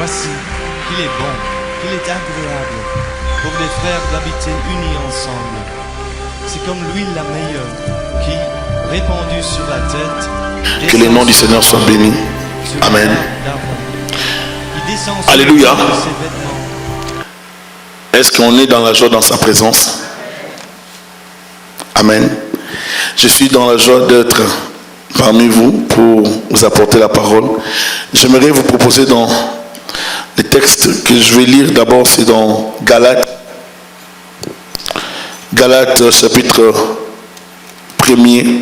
Voici qu'il est bon, qu'il est agréable pour les frères d'habiter unis ensemble. C'est comme l'huile la meilleure qui, répandue sur la tête, que le nom du Seigneur soit béni. Amen. Alléluia. Est-ce qu'on est dans la joie dans sa présence? Amen. Je suis dans la joie d'être parmi vous pour vous apporter la parole. J'aimerais vous proposer dans les textes que je vais lire. D'abord, c'est dans Galates. Galates chapitre 1er.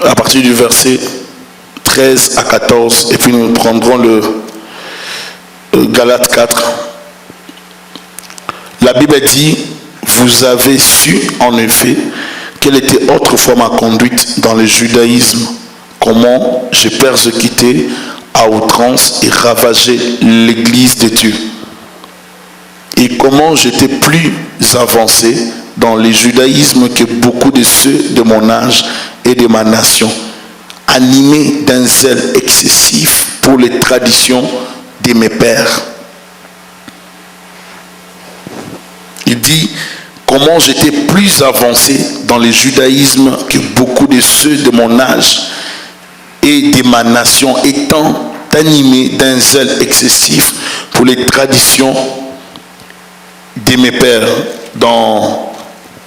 À partir du verset 13 à 14, et puis nous prendrons le Galates 4. La Bible dit: vous avez su en effet quelle était autrefois ma conduite dans le judaïsme, comment j'ai persécuté à outrance et ravagé l'église de Dieu, et comment j'étais plus avancé dans le judaïsme que beaucoup de ceux de mon âge et de ma nation, animé d'un zèle excessif pour les traditions de mes pères. Il dit comment j'étais plus avancé dans le judaïsme que beaucoup de ceux de mon âge et de ma nation, étant animé d'un zèle excessif pour les traditions de mes pères. Dans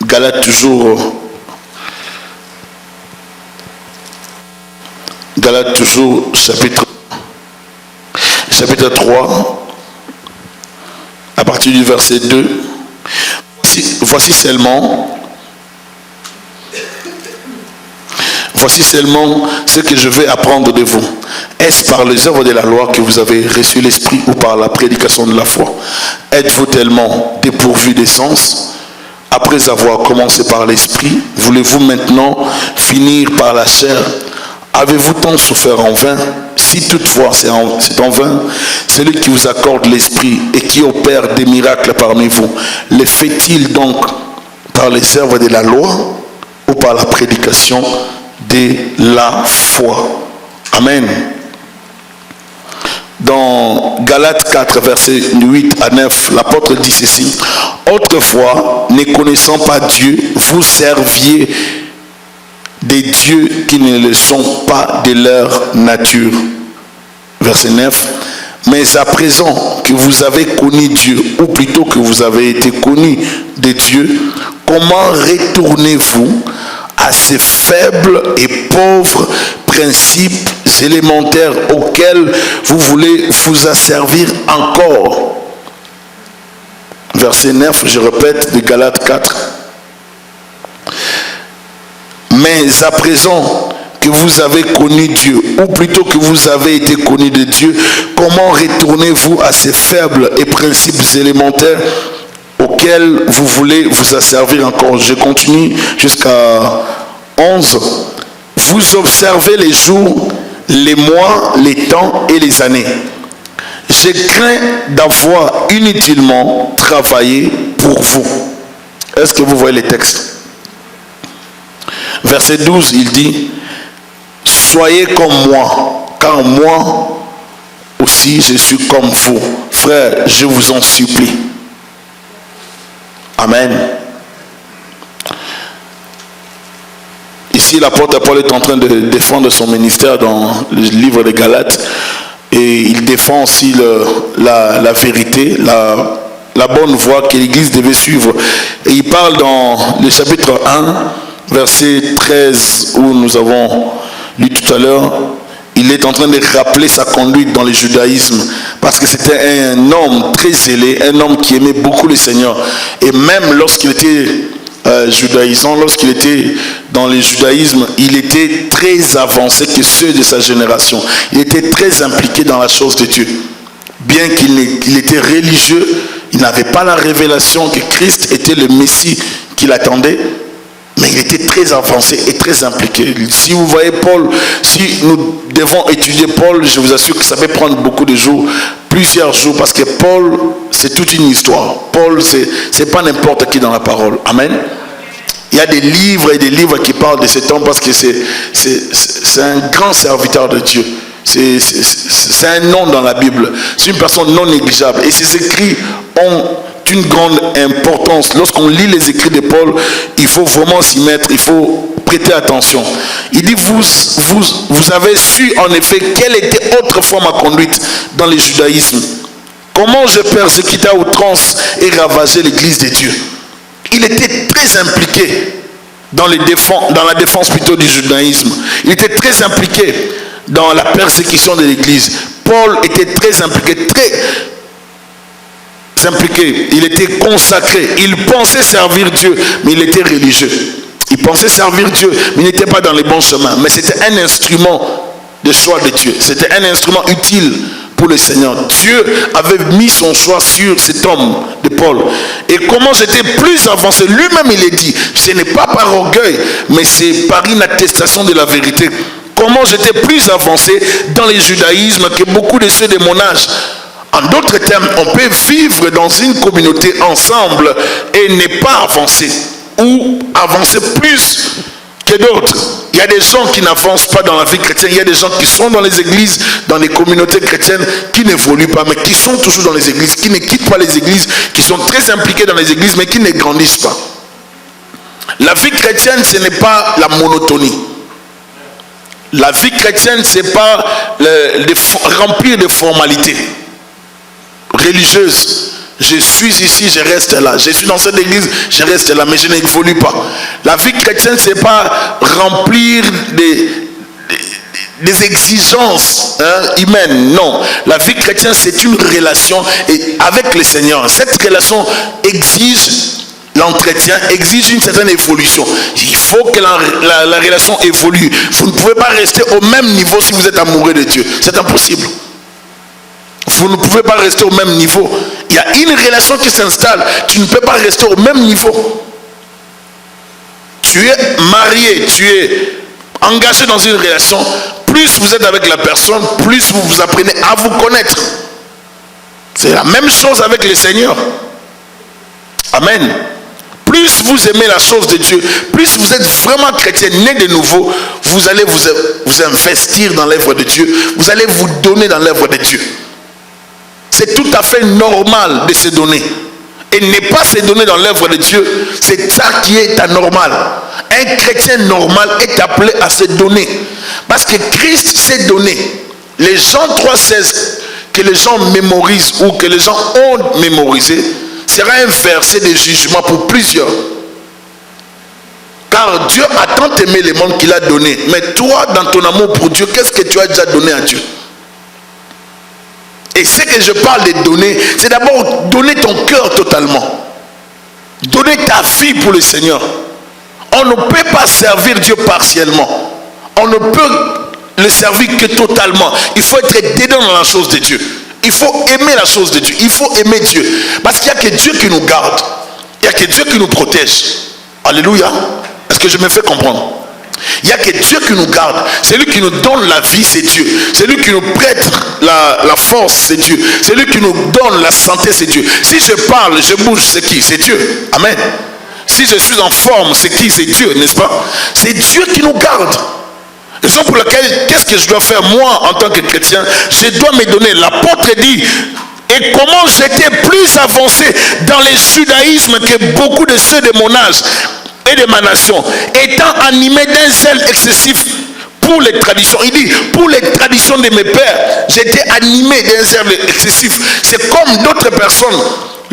Galates toujours, chapitre 3, à partir du verset 2. Voici seulement ce que je vais apprendre de vous. Est-ce par les œuvres de la loi que vous avez reçu l'esprit, ou par la prédication de la foi? Êtes-vous tellement dépourvu de sens? Après avoir commencé par l'esprit, voulez-vous maintenant finir par la chair? Avez-vous tant souffert en vain? Si toutefois c'est en vain, celui qui vous accorde l'esprit et qui opère des miracles parmi vous, les fait-il donc par les œuvres de la loi ou par la prédication de la foi? Amen. Dans Galates 4, versets 8 à 9, l'apôtre dit ceci: autrefois, ne connaissant pas Dieu, vous serviez des dieux qui ne le sont pas de leur nature. Verset 9. Mais à présent que vous avez connu Dieu, ou plutôt que vous avez été connu de Dieu, comment retournez-vous à ces faibles et pauvres principes élémentaires auxquels vous voulez vous asservir encore? Verset 9, je répète, de Galates 4. Mais à présent que vous avez connu Dieu, ou plutôt que vous avez été connu de Dieu, comment retournez-vous à ces faibles et principes élémentaires auxquels vous voulez vous asservir encore? Je continue jusqu'à 11. Vous observez les jours, les mois, les temps et les années. Je crains d'avoir inutilement travaillé pour vous. Est-ce que vous voyez les textes? Verset 12, il dit: soyez comme moi, car moi aussi je suis comme vous. Frères, je vous en supplie. Amen. Ici, l'apôtre Paul est en train de défendre son ministère dans le livre des Galates. Et il défend aussi la vérité, la bonne voie que l'Église devait suivre. Et il parle dans le chapitre 1, verset 13, où nous avons lu tout à l'heure, il est en train de rappeler sa conduite dans le judaïsme, parce que c'était un homme très zélé, un homme qui aimait beaucoup le Seigneur. Et même lorsqu'il était judaïsant, lorsqu'il était dans le judaïsme, il était très avancé que ceux de sa génération. Il était très impliqué dans la chose de Dieu. Bien qu'il était religieux, il n'avait pas la révélation que Christ était le Messie qu'il attendait. Mais il était très avancé et très impliqué. Si vous voyez Paul, si nous devons étudier Paul, je vous assure que ça peut prendre beaucoup de jours, plusieurs jours, parce que Paul, c'est toute une histoire. Paul, c'est pas n'importe qui dans la parole. Amen. Il y a des livres et des livres qui parlent de cet homme parce que c'est un grand serviteur de Dieu. C'est un nom dans la Bible. C'est une personne non négligeable. Et ses écrits ont une grande importance. Lorsqu'on lit les écrits de Paul, il faut vraiment s'y mettre, il faut prêter attention. Il dit, vous avez su en effet quelle était autrefois ma conduite dans le judaïsme. Comment je persécutais à outrance et ravageais l'église de Dieu. Il était très impliqué dans la défense plutôt du judaïsme. Il était très impliqué dans la persécution de l'église. Paul était très impliqué, il était consacré, il pensait servir Dieu, mais il était religieux. Il pensait servir Dieu, mais il n'était pas dans les bons chemins. Mais c'était un instrument de choix de Dieu. C'était un instrument utile pour le Seigneur. Dieu avait mis son choix sur cet homme de Paul. Et comment j'étais plus avancé, lui-même il est dit, ce n'est pas par orgueil, mais c'est par une attestation de la vérité. Comment j'étais plus avancé dans le judaïsme que beaucoup de ceux de mon âge. En d'autres termes, on peut vivre dans une communauté ensemble et ne pas avancer. Ou avancer plus que d'autres. Il y a des gens qui n'avancent pas dans la vie chrétienne. Il y a des gens qui sont dans les églises, dans les communautés chrétiennes, qui n'évoluent pas, mais qui sont toujours dans les églises, qui ne quittent pas les églises, qui sont très impliqués dans les églises, mais qui ne grandissent pas. La vie chrétienne, ce n'est pas la monotonie. La vie chrétienne, ce n'est pas remplir de formalités religieuses. Je suis ici, je reste là. Je suis dans cette église, je reste là, mais je n'évolue pas. La vie chrétienne, ce n'est pas remplir des exigences humaines. Non. La vie chrétienne, c'est une relation avec le Seigneur. Cette relation exige l'entretien, exige une certaine évolution. Il faut que la relation évolue. Vous ne pouvez pas rester au même niveau si vous êtes amoureux de Dieu. C'est impossible. Vous ne pouvez pas rester au même niveau. Il y a une relation qui s'installe. Tu ne peux pas rester au même niveau. Tu es marié, tu es engagé dans une relation. Plus vous êtes avec la personne, plus vous vous apprenez à vous connaître. C'est la même chose avec le Seigneur. Amen. Plus vous aimez la chose de Dieu, plus vous êtes vraiment chrétien, né de nouveau, vous allez vous investir dans l'œuvre de Dieu. Vous allez vous donner dans l'œuvre de Dieu. C'est tout à fait normal de se donner. Et ne pas se donner dans l'œuvre de Dieu, c'est ça qui est anormal. Un chrétien normal est appelé à se donner. Parce que Christ s'est donné. Les Jean 3,16 que les gens mémorisent ou que les gens ont mémorisé, sera un verset de jugement pour plusieurs. Car Dieu a tant aimé le monde qu'il a donné. Mais toi, dans ton amour pour Dieu, qu'est-ce que tu as déjà donné à Dieu? Et ce que je parle de donner, c'est d'abord donner ton cœur totalement. Donner ta vie pour le Seigneur. On ne peut pas servir Dieu partiellement. On ne peut le servir que totalement. Il faut être dedans dans la chose de Dieu. Il faut aimer la chose de Dieu. Il faut aimer Dieu. Parce qu'il n'y a que Dieu qui nous garde. Il n'y a que Dieu qui nous protège. Alléluia. Est-ce que je me fais comprendre? Il n'y a que Dieu qui nous garde. C'est lui qui nous donne la vie, c'est Dieu. C'est lui qui nous prête la force, c'est Dieu. C'est lui qui nous donne la santé, c'est Dieu. Si je parle, je bouge, c'est qui? C'est Dieu. Amen. Si je suis en forme, c'est qui? C'est Dieu, n'est-ce pas? C'est Dieu qui nous garde. Raison pour laquelle, qu'est-ce que je dois faire moi en tant que chrétien? Je dois me donner. L'apôtre dit, et comment j'étais plus avancé dans le judaïsme que beaucoup de ceux de mon âge et de ma nation, étant animé d'un zèle excessif pour les traditions. Il dit, pour les traditions de mes pères, j'étais animé d'un zèle excessif. C'est comme d'autres personnes,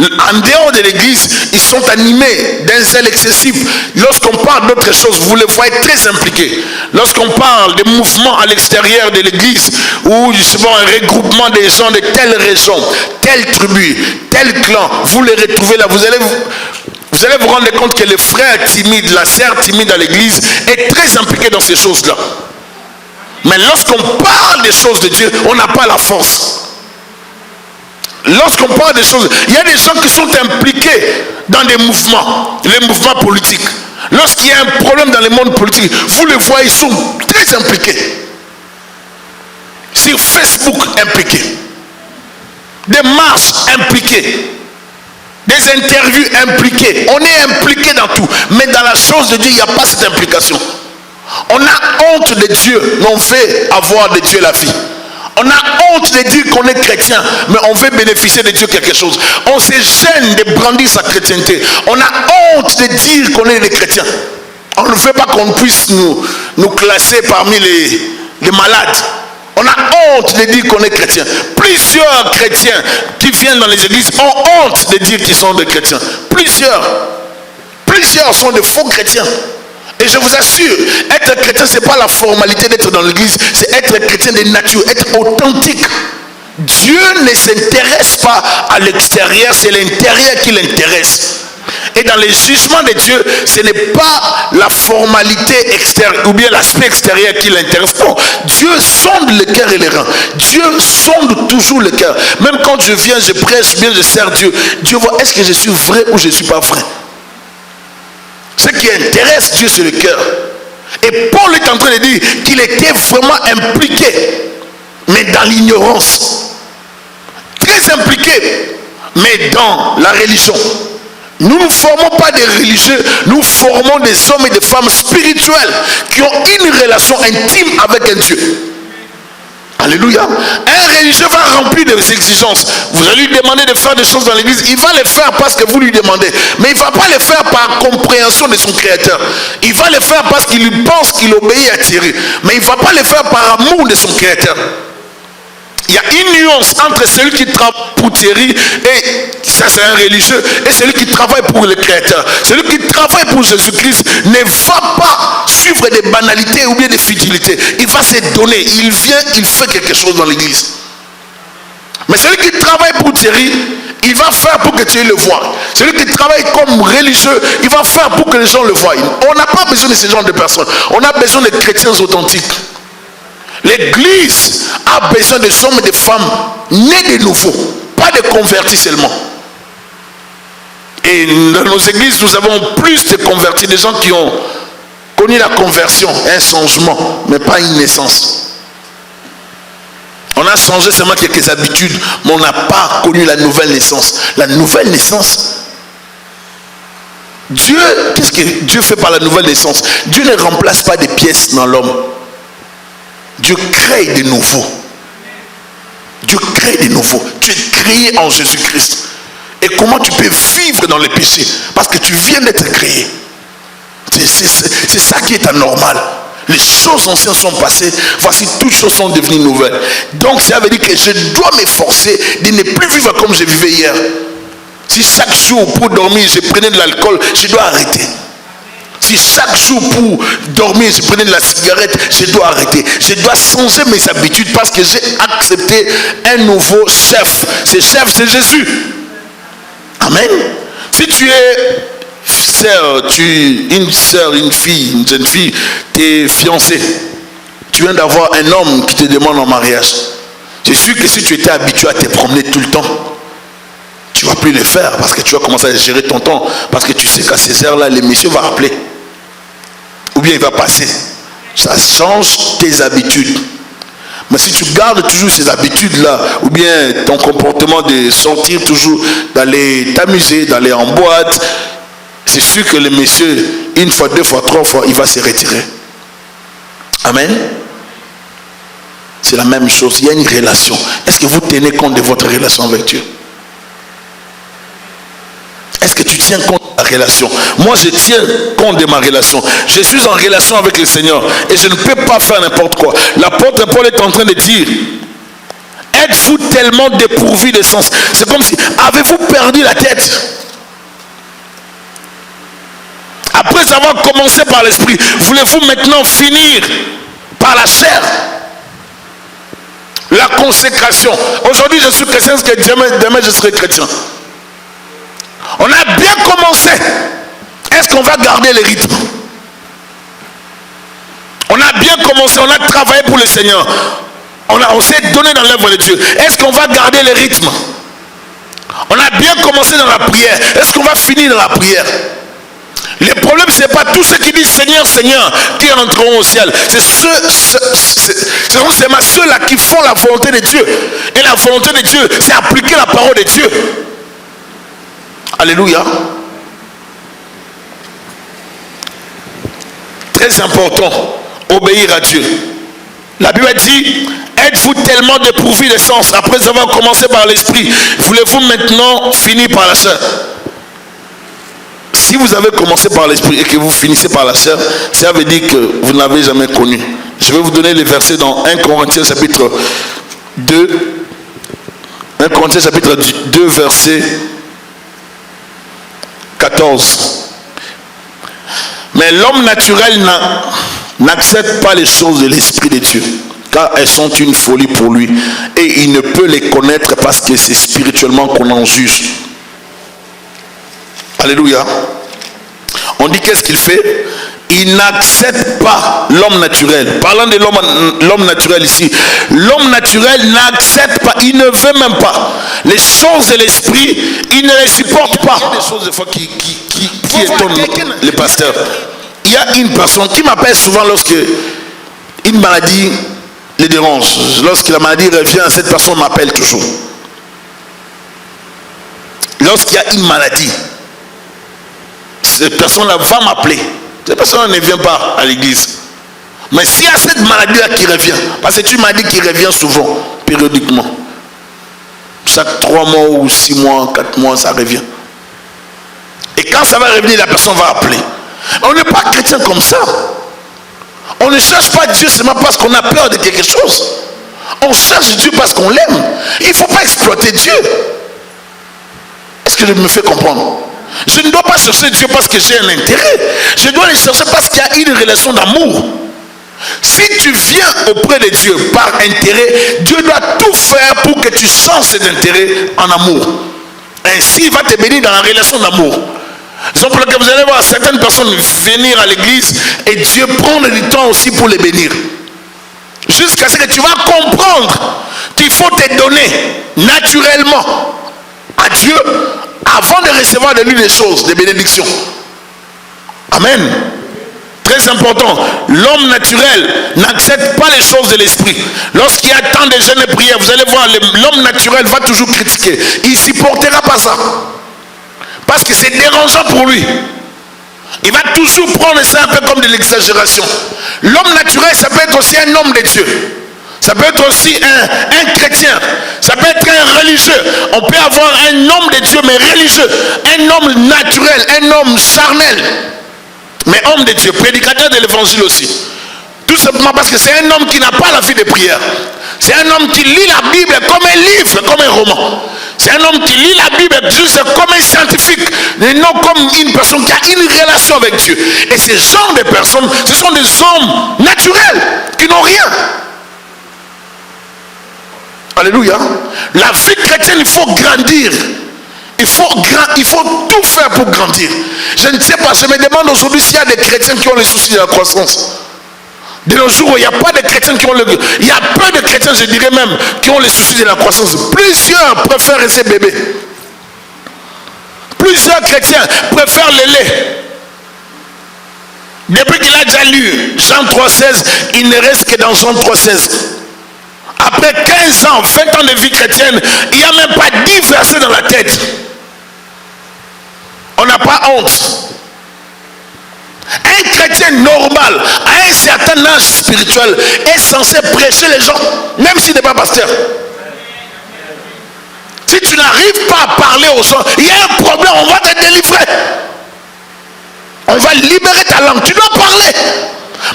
en dehors de l'église, ils sont animés d'un zèle excessif. Lorsqu'on parle d'autres choses, vous les voyez très impliqués. Lorsqu'on parle des mouvements à l'extérieur de l'église, ou justement un regroupement des gens de telle région, telle tribu, tel clan, vous les retrouvez là, vous allez vous rendre compte que le frère timide, la sœur timide à l'église est très impliqué dans ces choses-là. Mais lorsqu'on parle des choses de Dieu, on n'a pas la force. Lorsqu'on parle des choses, il y a des gens qui sont impliqués dans des mouvements, les mouvements politiques. Lorsqu'il y a un problème dans le monde politique, vous les voyez, ils sont très impliqués. Sur Facebook, impliqués. Des marches impliquées. des interviews impliquées. On est impliqué dans tout. Mais dans la chose de Dieu, il n'y a pas cette implication. On a honte de Dieu, mais on veut avoir de Dieu la vie. On a honte de dire qu'on est chrétien, mais on veut bénéficier de Dieu quelque chose. On se gêne de brandir sa chrétienté. On a honte de dire qu'on est des chrétiens. On ne veut pas qu'on puisse nous classer parmi les malades. On a honte de dire qu'on est chrétien. Plusieurs chrétiens qui viennent dans les églises ont honte de dire qu'ils sont des chrétiens. Plusieurs sont de faux chrétiens. Et je vous assure, être chrétien, ce n'est pas la formalité d'être dans l'église, c'est être chrétien de nature, être authentique. Dieu ne s'intéresse pas à l'extérieur, c'est l'intérieur qui l'intéresse. Et dans les jugements de Dieu, ce n'est pas la formalité extérieure ou bien l'aspect extérieur qui l'intéresse. Non, Dieu sonde le cœur et les reins. Dieu sonde toujours le cœur. Même quand je viens, je prêche, bien je sers Dieu. Dieu voit, est-ce que je suis vrai ou je ne suis pas vrai? Ce qui intéresse Dieu, c'est le cœur. Et Paul est en train de dire qu'il était vraiment impliqué, mais dans l'ignorance. Très impliqué, mais dans la religion. Nous ne formons pas des religieux, nous formons des hommes et des femmes spirituels qui ont une relation intime avec un Dieu. Alléluia. Un religieux va remplir des exigences. Vous allez lui demander de faire des choses dans l'église. Il va les faire parce que vous lui demandez. Mais il ne va pas les faire par compréhension de son créateur. Il va les faire parce qu'il pense qu'il obéit à Thierry. Mais il ne va pas les faire par amour de son créateur. Il y a une nuance entre celui qui travaille pour Thierry, et ça c'est un religieux, et celui qui travaille pour le Créateur. Celui qui travaille pour Jésus-Christ ne va pas suivre des banalités ou bien des futilités. Il va se donner, il vient, il fait quelque chose dans l'église. Mais celui qui travaille pour Thierry, il va faire pour que Thierry le voie. Celui qui travaille comme religieux, il va faire pour que les gens le voient. On n'a pas besoin de ce genre de personnes. On a besoin de chrétiens authentiques. L'église a besoin de hommes et de femmes nés de nouveau, pas de convertis seulement. Et dans nos églises, nous avons plus de convertis, des gens qui ont connu la conversion, un changement, mais pas une naissance. On a changé seulement quelques habitudes, mais on n'a pas connu la nouvelle naissance. La nouvelle naissance, Dieu, qu'est-ce que Dieu fait par la nouvelle naissance? Dieu ne remplace pas des pièces dans l'homme. Dieu crée de nouveau. Dieu crée de nouveau. Tu es créé en Jésus-Christ. Et comment tu peux vivre dans le péché? Parce que tu viens d'être créé. C'est ça qui est anormal. Les choses anciennes sont passées. Voici, toutes choses sont devenues nouvelles. Donc ça veut dire que je dois m'efforcer de ne plus vivre comme je vivais hier. Si chaque jour pour dormir je prenais de l'alcool, je dois arrêter. Si chaque jour pour dormir je prenais de la cigarette, je dois arrêter. Je dois changer mes habitudes parce que j'ai accepté un nouveau chef. Ce chef, c'est Jésus. Amen. Si tu es une fille, une jeune fille, tu es fiancée, tu viens d'avoir un homme qui te demande en mariage. Je suis sûr que si tu étais habitué à te promener tout le temps, tu ne vas plus le faire parce que tu vas commencer à gérer ton temps. Parce que tu sais qu'à ces heures-là, le monsieur va appeler. Ou bien il va passer. Ça change tes habitudes. Mais si tu gardes toujours ces habitudes-là, ou bien ton comportement de sortir toujours, d'aller t'amuser, d'aller en boîte, c'est sûr que le monsieur, une fois, deux fois, trois fois, il va se retirer. Amen. C'est la même chose. Il y a une relation. Est-ce que vous tenez compte de votre relation avec Dieu? Est-ce que tu tiens compte de ta relation? Moi, je tiens compte de ma relation. Je suis en relation avec le Seigneur et je ne peux pas faire n'importe quoi. L'apôtre Paul est en train de dire, êtes-vous tellement dépourvu de sens? C'est comme si, avez-vous perdu la tête? Après avoir commencé par l'esprit, voulez-vous maintenant finir par la chair? La consécration. Aujourd'hui, je suis chrétien, parce que demain je serai chrétien. On a bien commencé. Est-ce qu'on va garder les rythmes? On a bien commencé, on a travaillé pour le Seigneur. On s'est donné dans l'œuvre de Dieu. Est-ce qu'on va garder les rythmes? On a bien commencé dans la prière. Est-ce qu'on va finir dans la prière? Le problème, ce n'est pas tous ceux qui disent Seigneur, Seigneur, qui entreront au ciel. C'est seulement ceux-là qui font la volonté de Dieu. Et la volonté de Dieu, c'est appliquer la parole de Dieu. Alléluia. Très important, obéir à Dieu. La Bible dit, êtes-vous tellement dépourvus de sens après avoir commencé par l'esprit, voulez-vous maintenant finir par la chair? Si vous avez commencé par l'esprit et que vous finissez par la chair, ça veut dire que vous ne l'avez jamais connu. Je vais vous donner les versets dans 1 Corinthiens chapitre 2. 1 Corinthiens chapitre 2 verset 14. Mais l'homme naturel n'accepte pas les choses de l'Esprit de Dieu, car elles sont une folie pour lui. Et il ne peut les connaître parce que c'est spirituellement qu'on en juge. Alléluia. On dit qu'est-ce qu'il fait? Il n'accepte pas l'homme naturel. Parlant de l'homme naturel ici, l'homme naturel n'accepte pas, il ne veut même pas les choses de l'esprit, il ne les supporte pas. Il y a des choses des fois qui étonnent les pasteurs. Il y a une personne qui m'appelle souvent lorsque une maladie les dérange. Lorsque la maladie revient, cette personne m'appelle toujours. Lorsqu'il y a une maladie, cette personne-là va m'appeler. Cette personne ne vient pas à l'église. Mais s'il y a cette maladie-là qui revient, parce que c'est une maladie qui revient souvent, périodiquement. Chaque 3 mois ou 6 mois, 4 mois, ça revient. Et quand ça va revenir, la personne va appeler. On n'est pas chrétien comme ça. On ne cherche pas Dieu seulement parce qu'on a peur de quelque chose. On cherche Dieu parce qu'on l'aime. Il ne faut pas exploiter Dieu. Est-ce que je me fais comprendre? Je ne dois pas chercher Dieu parce que j'ai un intérêt. Je dois le chercher parce qu'il y a une relation d'amour. Si tu viens auprès de Dieu par intérêt, Dieu doit tout faire pour que tu changes cet intérêt en amour. Ainsi, il va te bénir dans la relation d'amour. C'est pour que vous allez voir certaines personnes venir à l'église et Dieu prend du temps aussi pour les bénir. Jusqu'à ce que tu vas comprendre qu'il faut te donner naturellement à Dieu avant de recevoir de lui des choses, des bénédictions. Amen. Très important. L'homme naturel n'accepte pas les choses de l'esprit. Lorsqu'il y a tant de jeûnes et prières, vous allez voir, l'homme naturel va toujours critiquer. Il ne supportera pas ça. Parce que c'est dérangeant pour lui. Il va toujours prendre ça un peu comme de l'exagération. L'homme naturel, ça peut être aussi un homme de Dieu. Ça peut être aussi un chrétien. Ça peut être un religieux. On peut avoir un homme de Dieu, mais religieux. Un homme naturel, un homme charnel. Mais homme de Dieu, prédicateur de l'évangile aussi. Tout simplement parce que c'est un homme qui n'a pas la vie de prière. C'est un homme qui lit la Bible comme un livre, comme un roman. C'est un homme qui lit la Bible juste comme un scientifique, et non comme une personne qui a une relation avec Dieu. Et ces genres de personnes, ce sont des hommes naturels qui n'ont rien. Alléluia. La vie chrétienne, il faut grandir. Il faut tout faire pour grandir. Je ne sais pas, je me demande aujourd'hui s'il y a des chrétiens qui ont les soucis de la croissance. De nos jours, il n'y a pas de chrétiens qui ont le... Il y a peu de chrétiens, je dirais même, qui ont les soucis de la croissance. Plusieurs préfèrent rester bébés. Plusieurs chrétiens préfèrent le lait. Depuis qu'il a déjà lu Jean 3,16, il ne reste que dans Jean 3,16. Après 15 ans, 20 ans de vie chrétienne, il n'y a même pas 10 versets dans la tête. On n'a pas honte. Un chrétien normal, à un certain âge spirituel, est censé prêcher les gens, même s'il n'est pas pasteur. Si tu n'arrives pas à parler aux gens, il y a un problème, on va te délivrer. On va libérer ta langue, tu dois parler.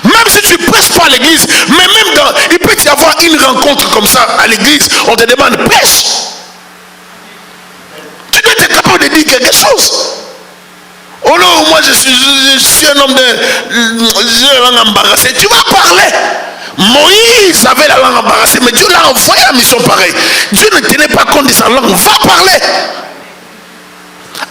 Même si tu ne prêches pas à l'église, mais même il peut y avoir une rencontre comme ça à l'église, on te demande prêche. Tu dois être capable de dire quelque chose. Oh non, moi je suis un homme j'ai la langue embarrassée. Tu vas parler. Moïse avait la langue embarrassée, mais Dieu l'a envoyé à la mission pareille. Dieu ne tenait pas compte de sa langue. Va parler.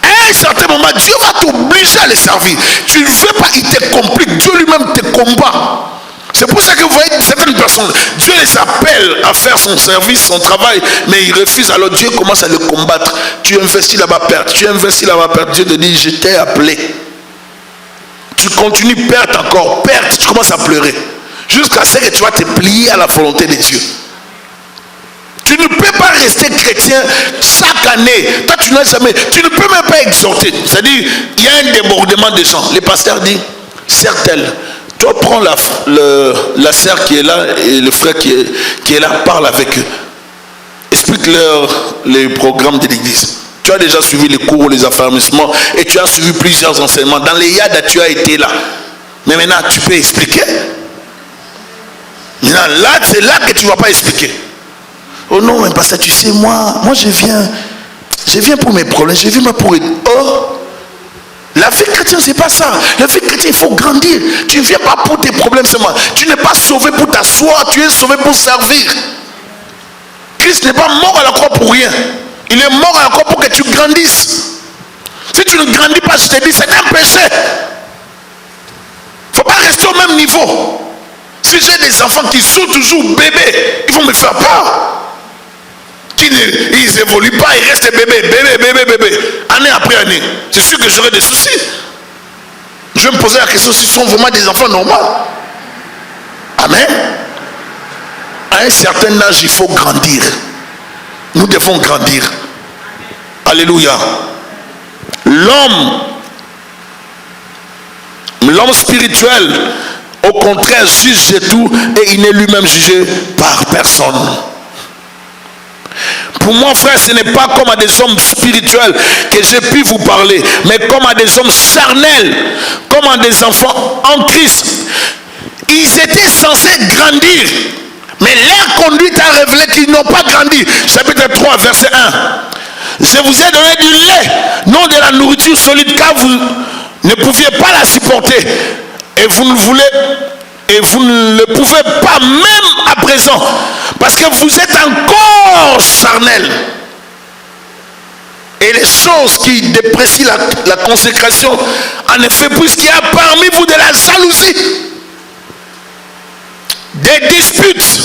À un certain moment, Dieu va t'obliger à le servir. Tu ne veux pas, il te complique. Dieu lui-même te combat. C'est pour ça que vous voyez certaines personnes, Dieu les appelle à faire son service, son travail, mais ils refusent. Alors Dieu commence à le combattre. Tu investis là-bas, perte. Tu investis là-bas, perte. Dieu te dit, je t'ai appelé. Tu continues, perte encore, perte. Tu commences à pleurer. Jusqu'à ce que tu vas te plier à la volonté de Dieu. Tu ne peux pas rester chrétien chaque année. Toi, tu n'as jamais, tu ne peux même pas exhorter. C'est-à-dire, il y a un débordement de gens. Les pasteurs disent, sert-elle. Toi, prends la sœur qui est là et le frère qui est là, parle avec eux. Explique-leur les programmes de l'église. Tu as déjà suivi les cours, les affermissements et tu as suivi plusieurs enseignements. Dans les Yada, tu as été là. Mais maintenant, tu peux expliquer. Maintenant, là, c'est là que tu ne vas pas expliquer. Oh non, mais pasteur, tu sais, moi je viens pour mes problèmes, je viens pour... Oh, la vie chrétienne, c'est pas ça. La vie chrétienne, il faut grandir. Tu ne viens pas pour tes problèmes seulement. Tu n'es pas sauvé pour t'asseoir, tu es sauvé pour servir. Christ n'est pas mort à la croix pour rien. Il est mort à la croix pour que tu grandisses. Si tu ne grandis pas, je te dis, c'est un péché. Il ne faut pas rester au même niveau. Si j'ai des enfants qui sont toujours bébés, ils vont me faire peur. Ils n'évoluent pas, ils restent bébés. Année après année. C'est sûr que j'aurai des soucis. Je vais me poser la question s'ils sont vraiment des enfants normaux. Amen. À un certain âge, il faut grandir. Nous devons grandir. Alléluia. L'homme spirituel, au contraire, juge tout et il n'est lui-même jugé par personne. Pour moi, frère, ce n'est pas comme à des hommes spirituels que j'ai pu vous parler, mais comme à des hommes charnels, comme à des enfants en Christ. Ils étaient censés grandir, mais leur conduite a révélé qu'ils n'ont pas grandi. Chapitre 3, verset 1. Je vous ai donné du lait, non de la nourriture solide, car vous ne pouviez pas la supporter. Et vous ne le pouvez pas même à présent, parce que vous êtes encore charnel. Et les choses qui déprécient la consécration, en effet, puisqu'il y a parmi vous de la jalousie, des disputes,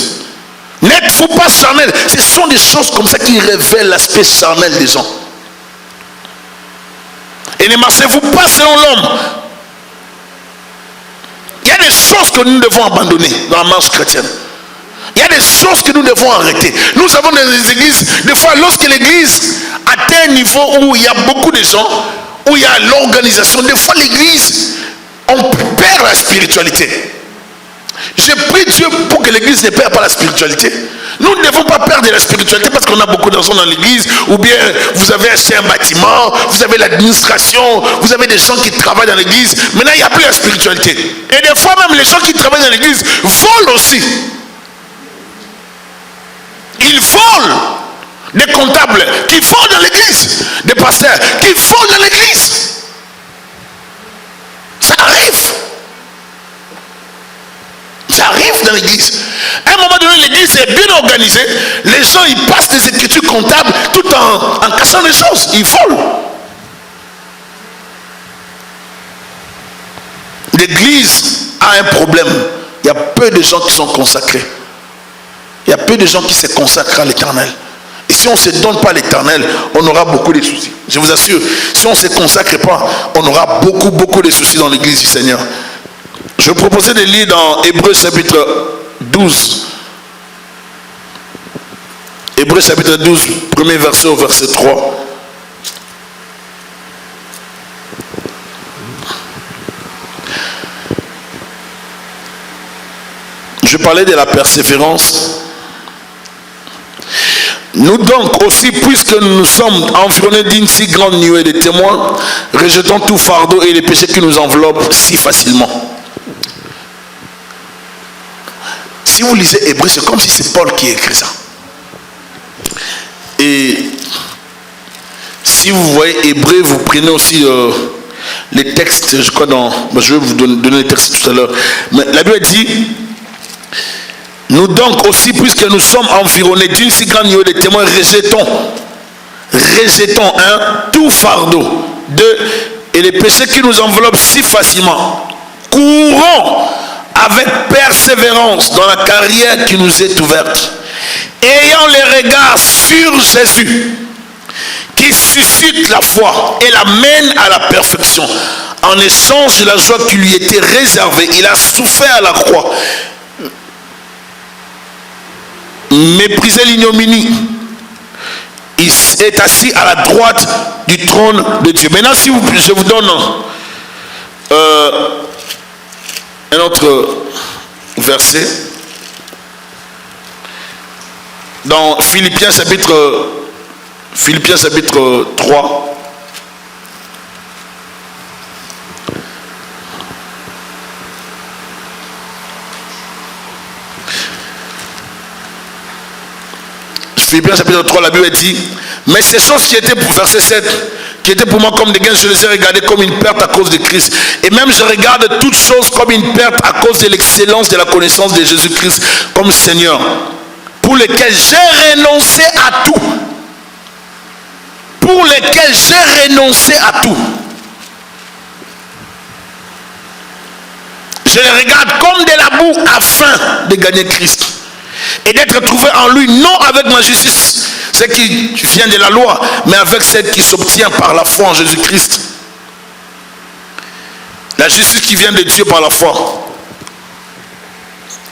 n'êtes-vous pas charnel? Ce sont des choses comme ça qui révèlent l'aspect charnel des gens. Et ne marchez-vous pas selon l'homme. Il y a des choses que nous devons abandonner dans la marche chrétienne. Il y a des choses que nous devons arrêter. Nous avons des églises, des fois lorsque l'église atteint un niveau où il y a beaucoup de gens, où il y a l'organisation, des fois l'église, on perd la spiritualité. J'ai prie Dieu pour que l'église ne perde pas la spiritualité. Nous ne devons pas perdre la spiritualité parce qu'on a beaucoup d'argent dans l'église, ou bien vous avez acheté un bâtiment, vous avez l'administration, vous avez des gens qui travaillent dans l'église. Maintenant, il n'y a plus la spiritualité. Et des fois même, les gens qui travaillent dans l'église volent aussi. Ils volent. Des comptables qui volent dans l'église, des pasteurs qui volent dans l'église. Ça arrive. Ça arrive dans l'église. À un moment donné, l'église est bien organisée. Les gens, ils passent des écritures comptables tout en cachant les choses. Ils volent. L'église a un problème. Il y a peu de gens qui sont consacrés. Il y a peu de gens qui se consacrent à l'éternel. Et si on ne se donne pas à l'éternel, on aura beaucoup de soucis. Je vous assure, si on ne se consacre pas, on aura beaucoup de soucis dans l'église du Seigneur. Je vais proposer de lire dans Hébreux chapitre 12. Hébreux chapitre 12, premier verset au verset 3. Je parlais de la persévérance. Nous donc aussi, puisque nous sommes environnés d'une si grande nuée de témoins, rejetons tout fardeau et les péchés qui nous enveloppent si facilement. Si vous lisez Hébreu, c'est comme si c'est Paul qui écrit ça. Et si vous voyez Hébreu, vous prenez aussi les textes, je crois je vais vous donner les textes tout à l'heure. Mais la Bible dit, nous donc aussi, puisque nous sommes environnés d'une si grande nuée de témoins, rejetons tout fardeau, et les péchés qui nous enveloppent si facilement. Courons avec persévérance dans la carrière qui nous est ouverte, ayant les regards sur Jésus, qui suscite la foi et l'amène à la perfection. En échange de la joie qui lui était réservée, il a souffert à la croix, méprisé l'ignominie, est assis à la droite du trône de Dieu. Maintenant, si je vous donne un autre verset. Dans Philippiens chapitre 3. Philippiens chapitre 3, la Bible dit, mais ces choses qui étaient pour verset 7, qui étaient pour moi comme des gains, je les ai regardées comme une perte à cause de Christ. Et même je regarde toutes choses comme une perte à cause de l'excellence de la connaissance de Jésus-Christ comme Seigneur, pour lesquels j'ai renoncé à tout. Pour lesquels j'ai renoncé à tout. Je les regarde comme de la boue afin de gagner Christ. Et d'être trouvé en lui, non avec ma justice, celle qui vient de la loi, mais avec celle qui s'obtient par la foi en Jésus-Christ. La justice qui vient de Dieu par la foi.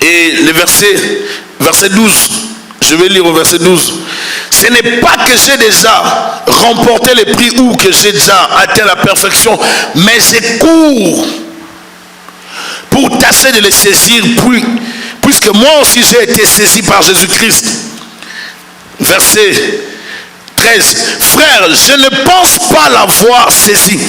Et le verset 12, je vais lire au verset 12. Ce n'est pas que j'ai déjà remporté les prix ou que j'ai déjà atteint la perfection, mais je cours pour tâcher de les saisir, puisque moi aussi j'ai été saisi par Jésus-Christ. Verset 13. Frère, je ne pense pas l'avoir saisi.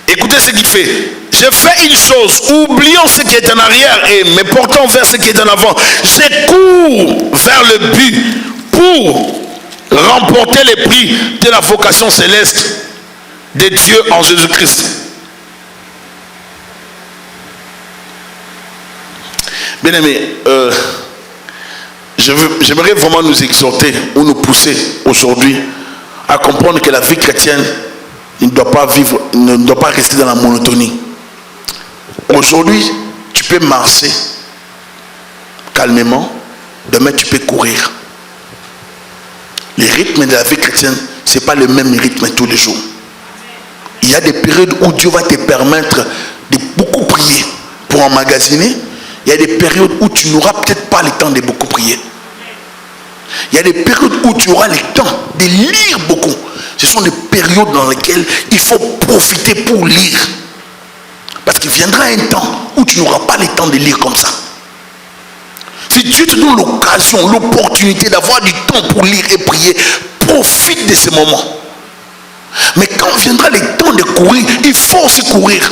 Écoutez ce qu'il fait. Je fais une chose, oublions ce qui est en arrière et me portons vers ce qui est en avant. Je cours vers le but pour remporter les prix de la vocation céleste de Dieu en Jésus-Christ. Bien aimé, j'aimerais vraiment nous exhorter ou nous pousser aujourd'hui à comprendre que la vie chrétienne ne doit pas rester dans la monotonie. Aujourd'hui, tu peux marcher calmement, demain tu peux courir. Le rythme de la vie chrétienne, ce n'est pas le même rythme tous les jours. Il y a des périodes où Dieu va te permettre de beaucoup prier pour emmagasiner. Il y a des périodes où tu n'auras peut-être pas le temps de beaucoup prier. Il y a des périodes où tu auras le temps de lire beaucoup. Ce sont des périodes dans lesquelles il faut profiter pour lire. Parce qu'il viendra un temps où tu n'auras pas le temps de lire comme ça. Si Dieu te donne l'occasion, l'opportunité d'avoir du temps pour lire et prier, profite de ce moment. Mais quand viendra le temps de courir, il faut aussi courir.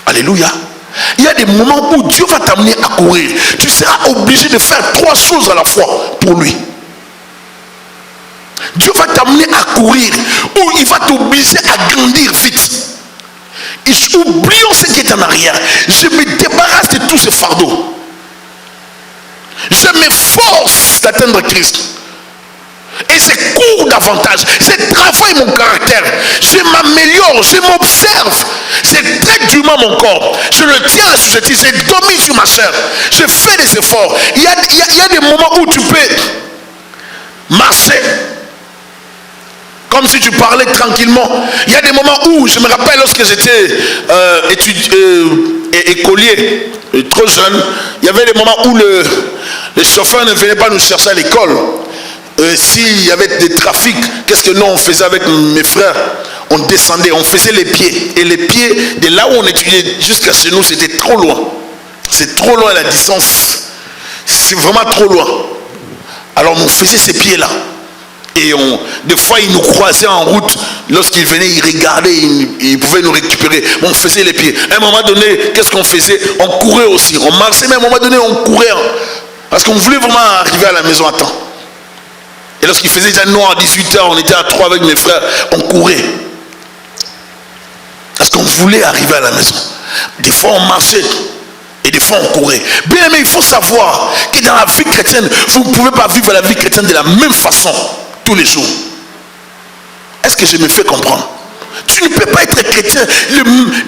Alléluia. Il y a des moments où Dieu va t'amener à courir. Tu seras obligé de faire 3 choses à la fois pour lui. Dieu va t'amener à courir, ou il va t'obliger à grandir vite. Et oublions ce qui est en arrière. Je me débarrasse de tous ces fardeaux. Je m'efforce d'atteindre Christ. Et je cours davantage. Je travaille mon caractère. Je m'améliore. Je m'observe. Je traite durement mon corps. Je le tiens à assujetti. Je domine sur ma chair. Je fais des efforts. Il y a des moments où tu peux marcher comme si tu parlais tranquillement. Il y a des moments où, je me rappelle lorsque j'étais écolier, trop jeune, il y avait des moments où le chauffeur ne venait pas nous chercher à l'école. S'il y avait des trafics, qu'est-ce que nous on faisait avec mes frères? On descendait, on faisait les pieds. Et les pieds, de là où on étudiait jusqu'à chez nous, c'était trop loin. C'est trop loin la distance. C'est vraiment trop loin. Alors on faisait ces pieds-là. Et des fois, ils nous croisaient en route. Lorsqu'ils venaient, ils regardaient, ils pouvaient nous récupérer. On faisait les pieds. À un moment donné, qu'est-ce qu'on faisait? On courait aussi. On marchait, mais à un moment donné, on courait. Parce qu'on voulait vraiment arriver à la maison à temps. Et lorsqu'il faisait déjà noir à 18h, on était à 3 avec mes frères, on courait. Parce qu'on voulait arriver à la maison. Des fois, on marchait. Et des fois, on courait. Bien aimé, il faut savoir que dans la vie chrétienne, vous ne pouvez pas vivre la vie chrétienne de la même façon tous les jours. Est-ce que je me fais comprendre? Tu ne peux pas être chrétien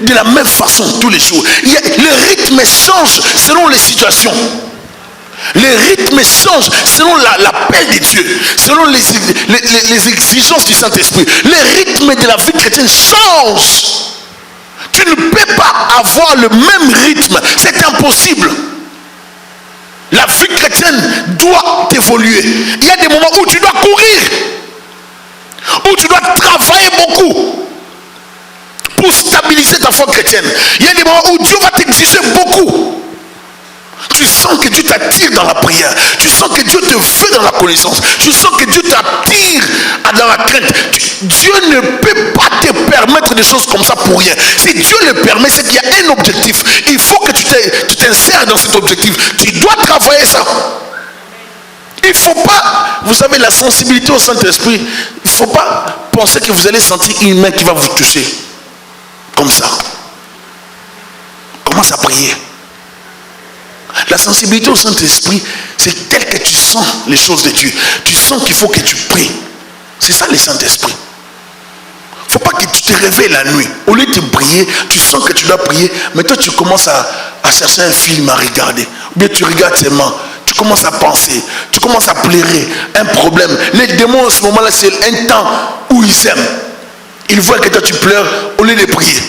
de la même façon tous les jours. Le rythme change selon les situations. Le rythme change selon l'appel de Dieu, selon les exigences du Saint-Esprit. Le rythme de la vie chrétienne change. Tu ne peux pas avoir le même rythme. C'est impossible. La vie chrétienne doit évoluer. Il y a des moments où tu dois courir. où tu dois travailler beaucoup pour stabiliser ta foi chrétienne. Il y a des moments où Dieu va t'exiger beaucoup. Tu sens que Dieu t'attire dans la prière. Tu sens que Dieu te veut dans la connaissance. Tu sens que Dieu t'attire dans la crainte. Dieu ne peut pas te permettre des choses comme ça pour rien. Si Dieu le permet, c'est qu'il y a un objectif. Il faut que tu t'insères dans cet objectif. Tu dois travailler ça. Il ne faut pas, vous savez, la sensibilité au Saint-Esprit, il ne faut pas penser que vous allez sentir une main qui va vous toucher. Comme ça. Commence à prier. La sensibilité au Saint-Esprit, c'est tel que tu sens les choses de Dieu. Tu sens qu'il faut que tu pries. C'est ça le Saint-Esprit. Il ne faut pas que tu te réveilles la nuit. Au lieu de prier, tu sens que tu dois prier, mais toi tu commences à chercher un film à regarder. Ou bien tu regardes tes mains. Tu commences à penser. Tu commences à pleurer. Un problème. Les démons en ce moment-là, c'est un temps où ils aiment. Ils voient que toi tu pleures au lieu de prier.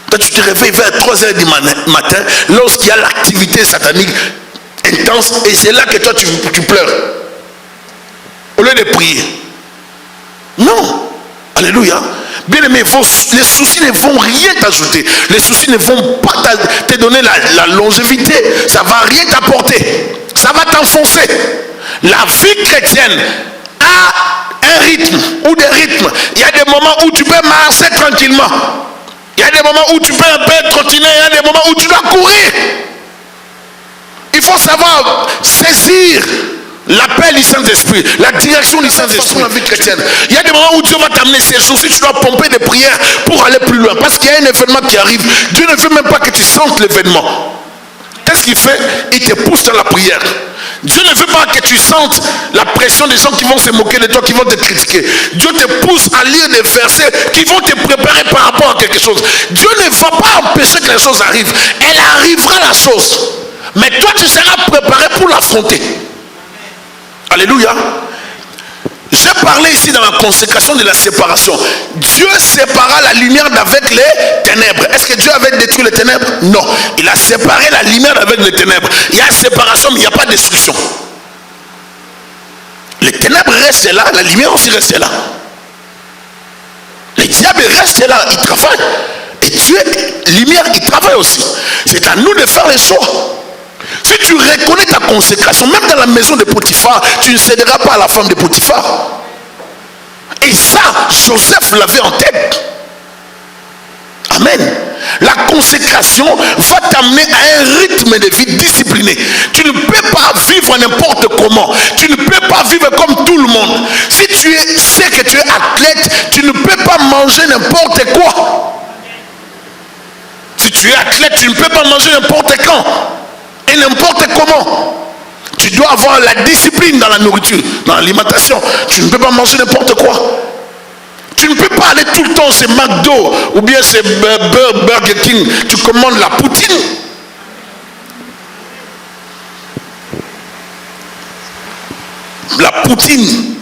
Toi, tu te réveilles vers 3h du matin, lorsqu'il y a l'activité satanique intense, et c'est là que toi tu pleures. Au lieu de prier. Non. Alléluia. Bien aimé, les soucis ne vont rien t'ajouter. Les soucis ne vont pas te donner la longévité. Ça ne va rien t'apporter. Ça va t'enfoncer. La vie chrétienne a un rythme ou des rythmes. Il y a des moments où tu peux marcher tranquillement. Il y a des moments où tu peux un peu trottiner, il y a des moments où tu dois courir. Il faut savoir saisir l'appel du Saint-Esprit, la direction du Saint-Esprit dans la vie chrétienne. Il y a des moments où Dieu va t'amener ces jours-ci, tu dois pomper des prières pour aller plus loin. Parce qu'il y a un événement qui arrive. Dieu ne veut même pas que tu sentes l'événement. Qu'est-ce qu'il fait? Il te pousse dans la prière. Dieu ne veut pas que tu sentes la pression des gens qui vont se moquer de toi, qui vont te critiquer. Dieu te pousse à lire des versets qui vont te préparer par rapport à quelque chose. Dieu ne va pas empêcher que la chose arrive. Elle arrivera la chose. Mais toi tu seras préparé pour l'affronter. Alléluia. J'ai parlé ici dans la consécration de la séparation. Dieu sépara la lumière d'avec les ténèbres. Est-ce que Dieu avait détruit les ténèbres? Non. Il a séparé la lumière d'avec les ténèbres. Il y a séparation, mais il n'y a pas de destruction. Les ténèbres restent là, la lumière aussi reste là. Les diables restent là, ils travaillent. Et Dieu, lumière, il travaille aussi. C'est à nous de faire les choix. Si tu reconnais ta consécration, même dans la maison de Potiphar, tu ne céderas pas à la femme de Potiphar. Et ça, Joseph l'avait en tête. Amen. La consécration va t'amener à un rythme de vie discipliné. Tu ne peux pas vivre n'importe comment. Tu ne peux pas vivre comme tout le monde. Si tu sais que tu es athlète, tu ne peux pas manger n'importe quoi. Si tu es athlète, tu ne peux pas manger n'importe quand. Et n'importe comment. Tu dois avoir la discipline dans la nourriture, dans l'alimentation. Tu ne peux pas manger n'importe quoi. Tu ne peux pas aller tout le temps chez McDo ou bien chez Burger King. Tu commandes la poutine. La poutine.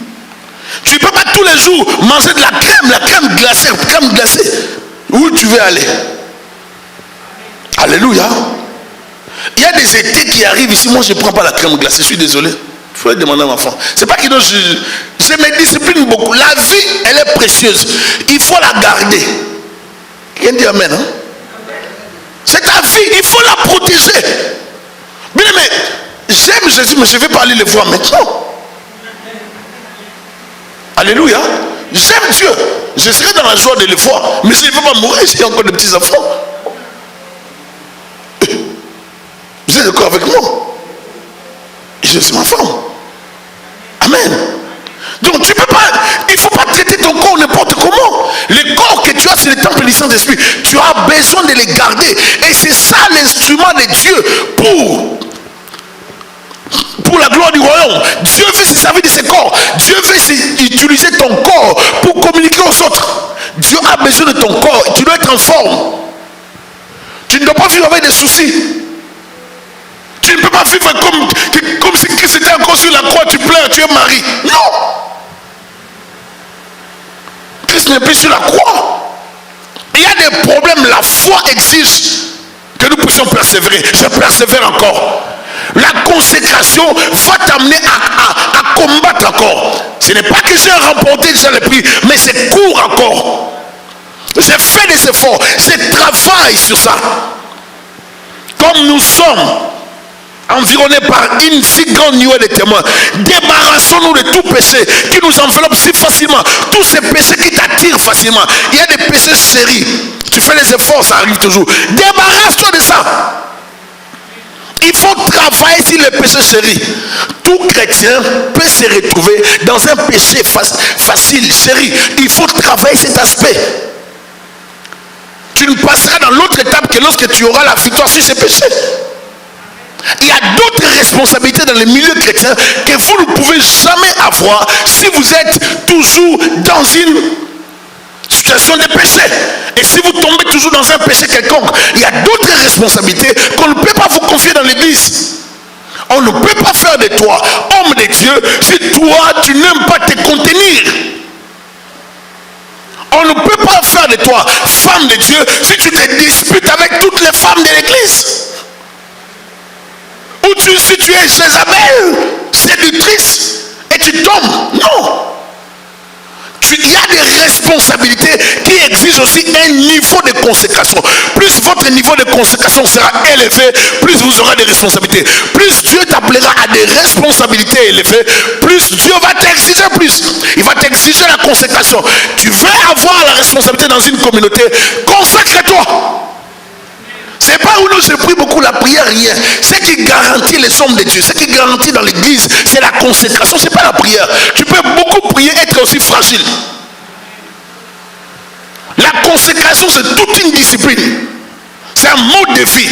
Tu ne peux pas tous les jours manger de la crème glacée. Où tu veux aller? Alléluia. Il y a des étés qui arrivent ici. Moi, je ne prends pas la crème glacée. Je suis désolé. Il faut demander à ma femme. C'est pas qu'il doit. Je me discipline beaucoup. La vie, elle est précieuse. Il faut la garder. Quelqu'un dit amen. Hein? C'est ta vie. Il faut la protéger. Bien, mais j'aime Jésus, mais je vais pas aller le voir maintenant. Alléluia. J'aime Dieu. Je serai dans la joie de le voir. Mais je ne veux pas mourir. J'ai encore des petits enfants. Vous êtes d'accord avec moi? Je suis ma femme. Amen. Donc tu peux pas, il ne faut pas traiter ton corps n'importe comment. Le corps que tu as, c'est le temple du Saint-Esprit. Tu as besoin de les garder. Et c'est ça l'instrument de Dieu pour la gloire du royaume. Dieu veut se servir de ses corps. Dieu veut utiliser ton corps pour communiquer aux autres. Dieu a besoin de ton corps. Tu dois être en forme. Tu ne dois pas vivre avec des soucis. Tu ne peux pas vivre comme si Christ était encore sur la croix, tu pleures, tu es marié. Non. Christ n'est plus sur la croix. Il y a des problèmes, la foi exige que nous puissions persévérer. Je persévère encore. La consécration va t'amener à combattre encore. Ce n'est pas que j'ai remporté, que j'ai le prix, mais c'est court encore. J'ai fait des efforts, je travaille sur ça. Comme nous sommes environnés par une si grande nuée de témoins, débarrassons-nous de tout péché qui nous enveloppe si facilement, tous ces péchés qui t'attirent facilement. Il y a des péchés séries, tu fais des efforts, ça arrive toujours. Débarrasse-toi de ça. Il faut travailler sur les péchés séries. Tout chrétien peut se retrouver dans un péché facile, série. Il faut travailler cet aspect. Tu ne passeras dans l'autre étape que lorsque tu auras la victoire sur ces péchés. Il y a d'autres responsabilités dans les milieux chrétiens que vous ne pouvez jamais avoir si vous êtes toujours dans une situation de péché. Et si vous tombez toujours dans un péché quelconque, il y a d'autres responsabilités qu'on ne peut pas vous confier dans l'église. On ne peut pas faire de toi homme de Dieu si toi tu n'aimes pas te contenir. On ne peut pas faire de toi femme de Dieu si tu te disputes avec toutes les femmes de l'église. Ou si tu es Jézabel, séductrice, et tu tombes. Non. Il y a des responsabilités qui exigent aussi un niveau de consécration. Plus votre niveau de consécration sera élevé, plus vous aurez des responsabilités. Plus Dieu t'appellera à des responsabilités élevées, plus Dieu va t'exiger plus. Il va t'exiger la consécration. Tu veux avoir la responsabilité dans une communauté, consacre-toi. C'est pas où nous je prie beaucoup la prière, rien. Ce qui garantit les hommes de Dieu, ce qui garantit dans l'église, c'est la consécration, c'est pas la prière. Tu peux beaucoup prier, être aussi fragile. La consécration, c'est toute une discipline. C'est un mode de vie.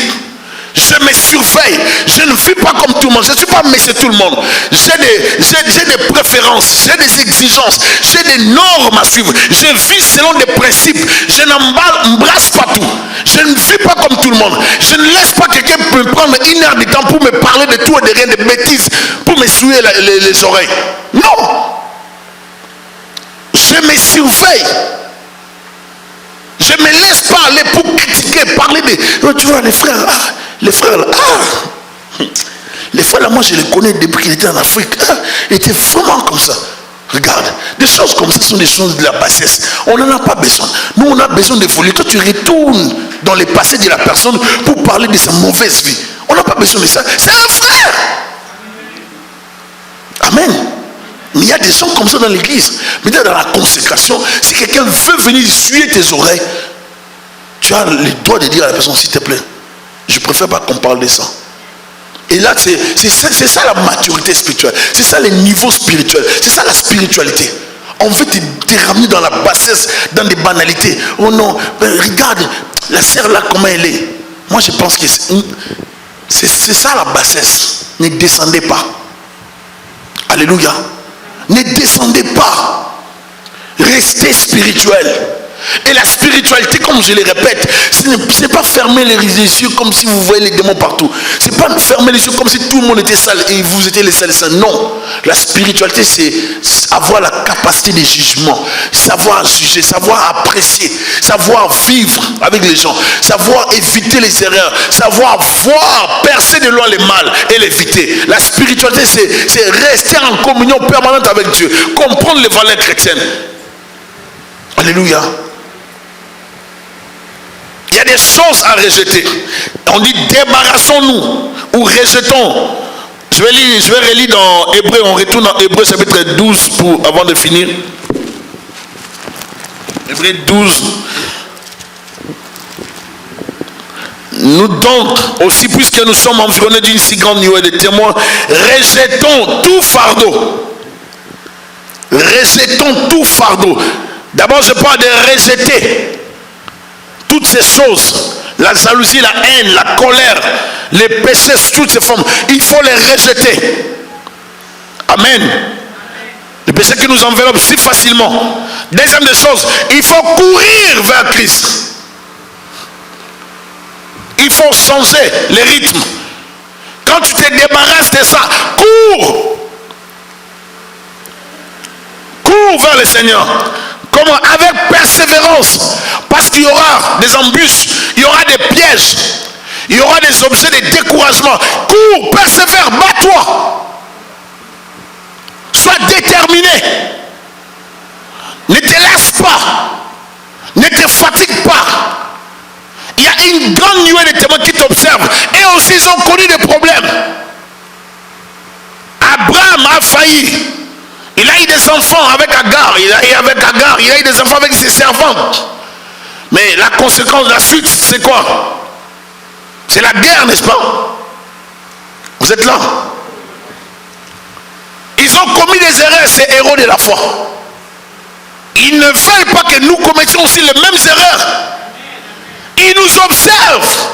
Je me surveille. Je ne vis pas comme tout le monde. Je ne suis pas monsieur tout le monde. J'ai des préférences. J'ai des exigences. J'ai des normes à suivre. Je vis selon des principes. Je n'embrasse pas tout. Je ne vis pas comme tout le monde. Je ne laisse pas quelqu'un me prendre une heure de temps pour me parler de tout et de rien, de bêtises, pour me souiller les oreilles. Non. Je me surveille. Je ne me laisse pas aller pour critiquer, parler de... Tu vois, les frères, les frères là, moi je les connais depuis qu'ils étaient en Afrique. Ils étaient vraiment comme ça. Regarde, des choses comme ça sont des choses de la bassesse. On n'en a pas besoin. Nous, on a besoin de folie. Toi, tu retournes dans le passé de la personne pour parler de sa mauvaise vie. On n'a pas besoin de ça. C'est un frère. Amen. Mais il y a des gens comme ça dans l'église. Mais dans la consécration, si quelqu'un veut venir suer tes oreilles, tu as le droit de dire à la personne, s'il te plaît, je préfère pas qu'on parle de ça. Et là, c'est ça la maturité spirituelle. C'est ça les niveaux spirituels. C'est ça la spiritualité. On veut te ramener dans la bassesse, dans des banalités. Oh non, ben regarde, la sœur là, comment elle est. Moi, je pense que c'est ça la bassesse. Ne descendez pas. Alléluia. Ne descendez pas. Restez spirituel. Et la spiritualité, comme je le répète, ce n'est pas fermer les yeux comme si vous voyez les démons partout. Ce n'est pas fermer les yeux comme si tout le monde était sale et vous étiez les sales. Non. La spiritualité, c'est avoir la capacité de jugement, savoir juger, savoir apprécier, savoir vivre avec les gens, savoir éviter les erreurs, savoir voir, percer de loin les mal et l'éviter. La spiritualité, c'est rester en communion permanente avec Dieu, comprendre les valeurs chrétiennes. Alléluia. Il y a des choses à rejeter. On dit débarrassons-nous ou rejetons. Je vais relire dans Hébreu. On retourne dans Hébreu chapitre 12 avant de finir. Hébreu 12. Nous donc aussi, puisque nous sommes environnés d'une si grande nuée de témoins, rejetons tout fardeau. Rejetons tout fardeau. D'abord, je parle de rejeter toutes ces choses, la jalousie, la haine, la colère, les péchés, toutes ces formes. Il faut les rejeter. Amen. Les péchés qui nous enveloppent si facilement. Deuxième des choses, il faut courir vers Christ. Il faut changer les rythmes. Quand tu te débarrasses de ça, cours. Cours vers le Seigneur. Comment? Avec persévérance. Parce qu'il y aura des embûches, il y aura des pièges, il y aura des objets de découragement. Cours, persévère, bats-toi. Sois déterminé. Ne te lasse pas. Ne te fatigue pas. Il y a une grande nuée de témoins qui t'observent. Et aussi, ils ont connu des problèmes. Abraham a failli. Il a eu des enfants avec Agar. Il a eu des enfants avec ses servantes. Mais la conséquence, la suite, c'est quoi? C'est la guerre, n'est-ce pas? Vous êtes là? Ils ont commis des erreurs, ces héros de la foi. Ils ne veulent pas que nous commettions aussi les mêmes erreurs. Ils nous observent.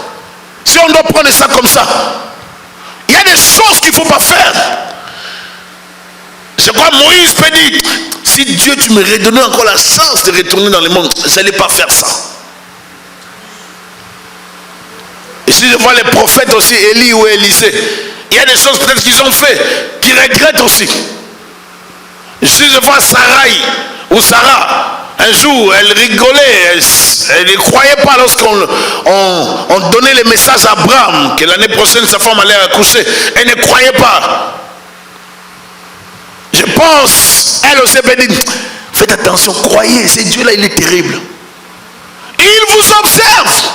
Si on doit prendre ça comme ça, il y a des choses qu'il ne faut pas faire. Je crois que Moïse peut dire, si Dieu tu me redonnais encore la chance de retourner dans le monde, je n'allais pas faire ça. Et si je vois les prophètes aussi, Élie ou Élisée, il y a des choses peut-être qu'ils ont fait, qu'ils regrettent aussi. Si je vois Sarai ou Sarah, un jour, elle rigolait, elle ne croyait pas lorsqu'on donnait les messages à Abraham, que l'année prochaine sa femme allait accoucher. Elle ne croyait pas. Je pense, elle aussi peut dire, faites attention, croyez, ce Dieu-là, il est terrible. Il vous observe.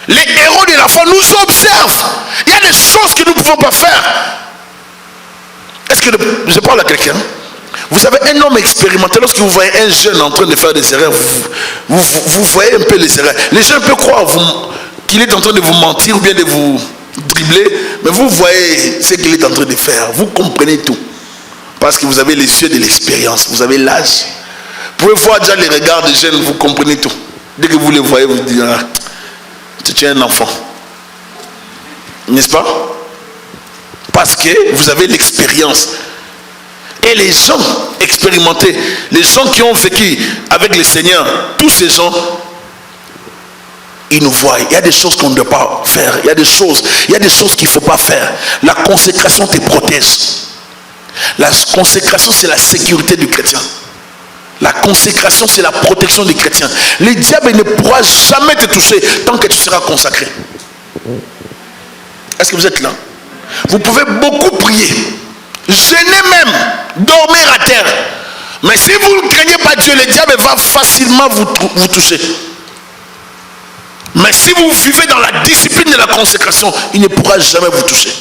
Les héros de la foi nous observent. Il y a des choses que nous ne pouvons pas faire. Est-ce que je parle à quelqu'un? Vous savez, un homme expérimenté, lorsque vous voyez un jeune en train de faire des erreurs, vous voyez un peu les erreurs. Les gens peuvent croire qu'il est en train de vous mentir ou bien de vous dribbler, mais vous voyez ce qu'il est en train de faire. Vous comprenez tout. Parce que vous avez les yeux de l'expérience, vous avez l'âge. Vous pouvez voir déjà les regards des jeunes, vous comprenez tout. Dès que vous les voyez, vous dites, ah, tu es un enfant. N'est-ce pas? Parce que vous avez l'expérience. Et les gens expérimentés, les gens qui ont vécu avec le Seigneur, tous ces gens, ils nous voient. Il y a des choses qu'on ne doit pas faire. Il y a des choses qu'il ne faut pas faire. La consécration te protège. La consécration, c'est la sécurité du chrétien. La consécration, c'est la protection du chrétien. Le diable ne pourra jamais te toucher tant que tu seras consacré. Est-ce que vous êtes là? Vous pouvez beaucoup prier, jeûner même, dormir à terre. Mais si vous ne craignez pas Dieu, le diable va facilement vous toucher. Mais si vous vivez dans la discipline de la consécration, il ne pourra jamais vous toucher.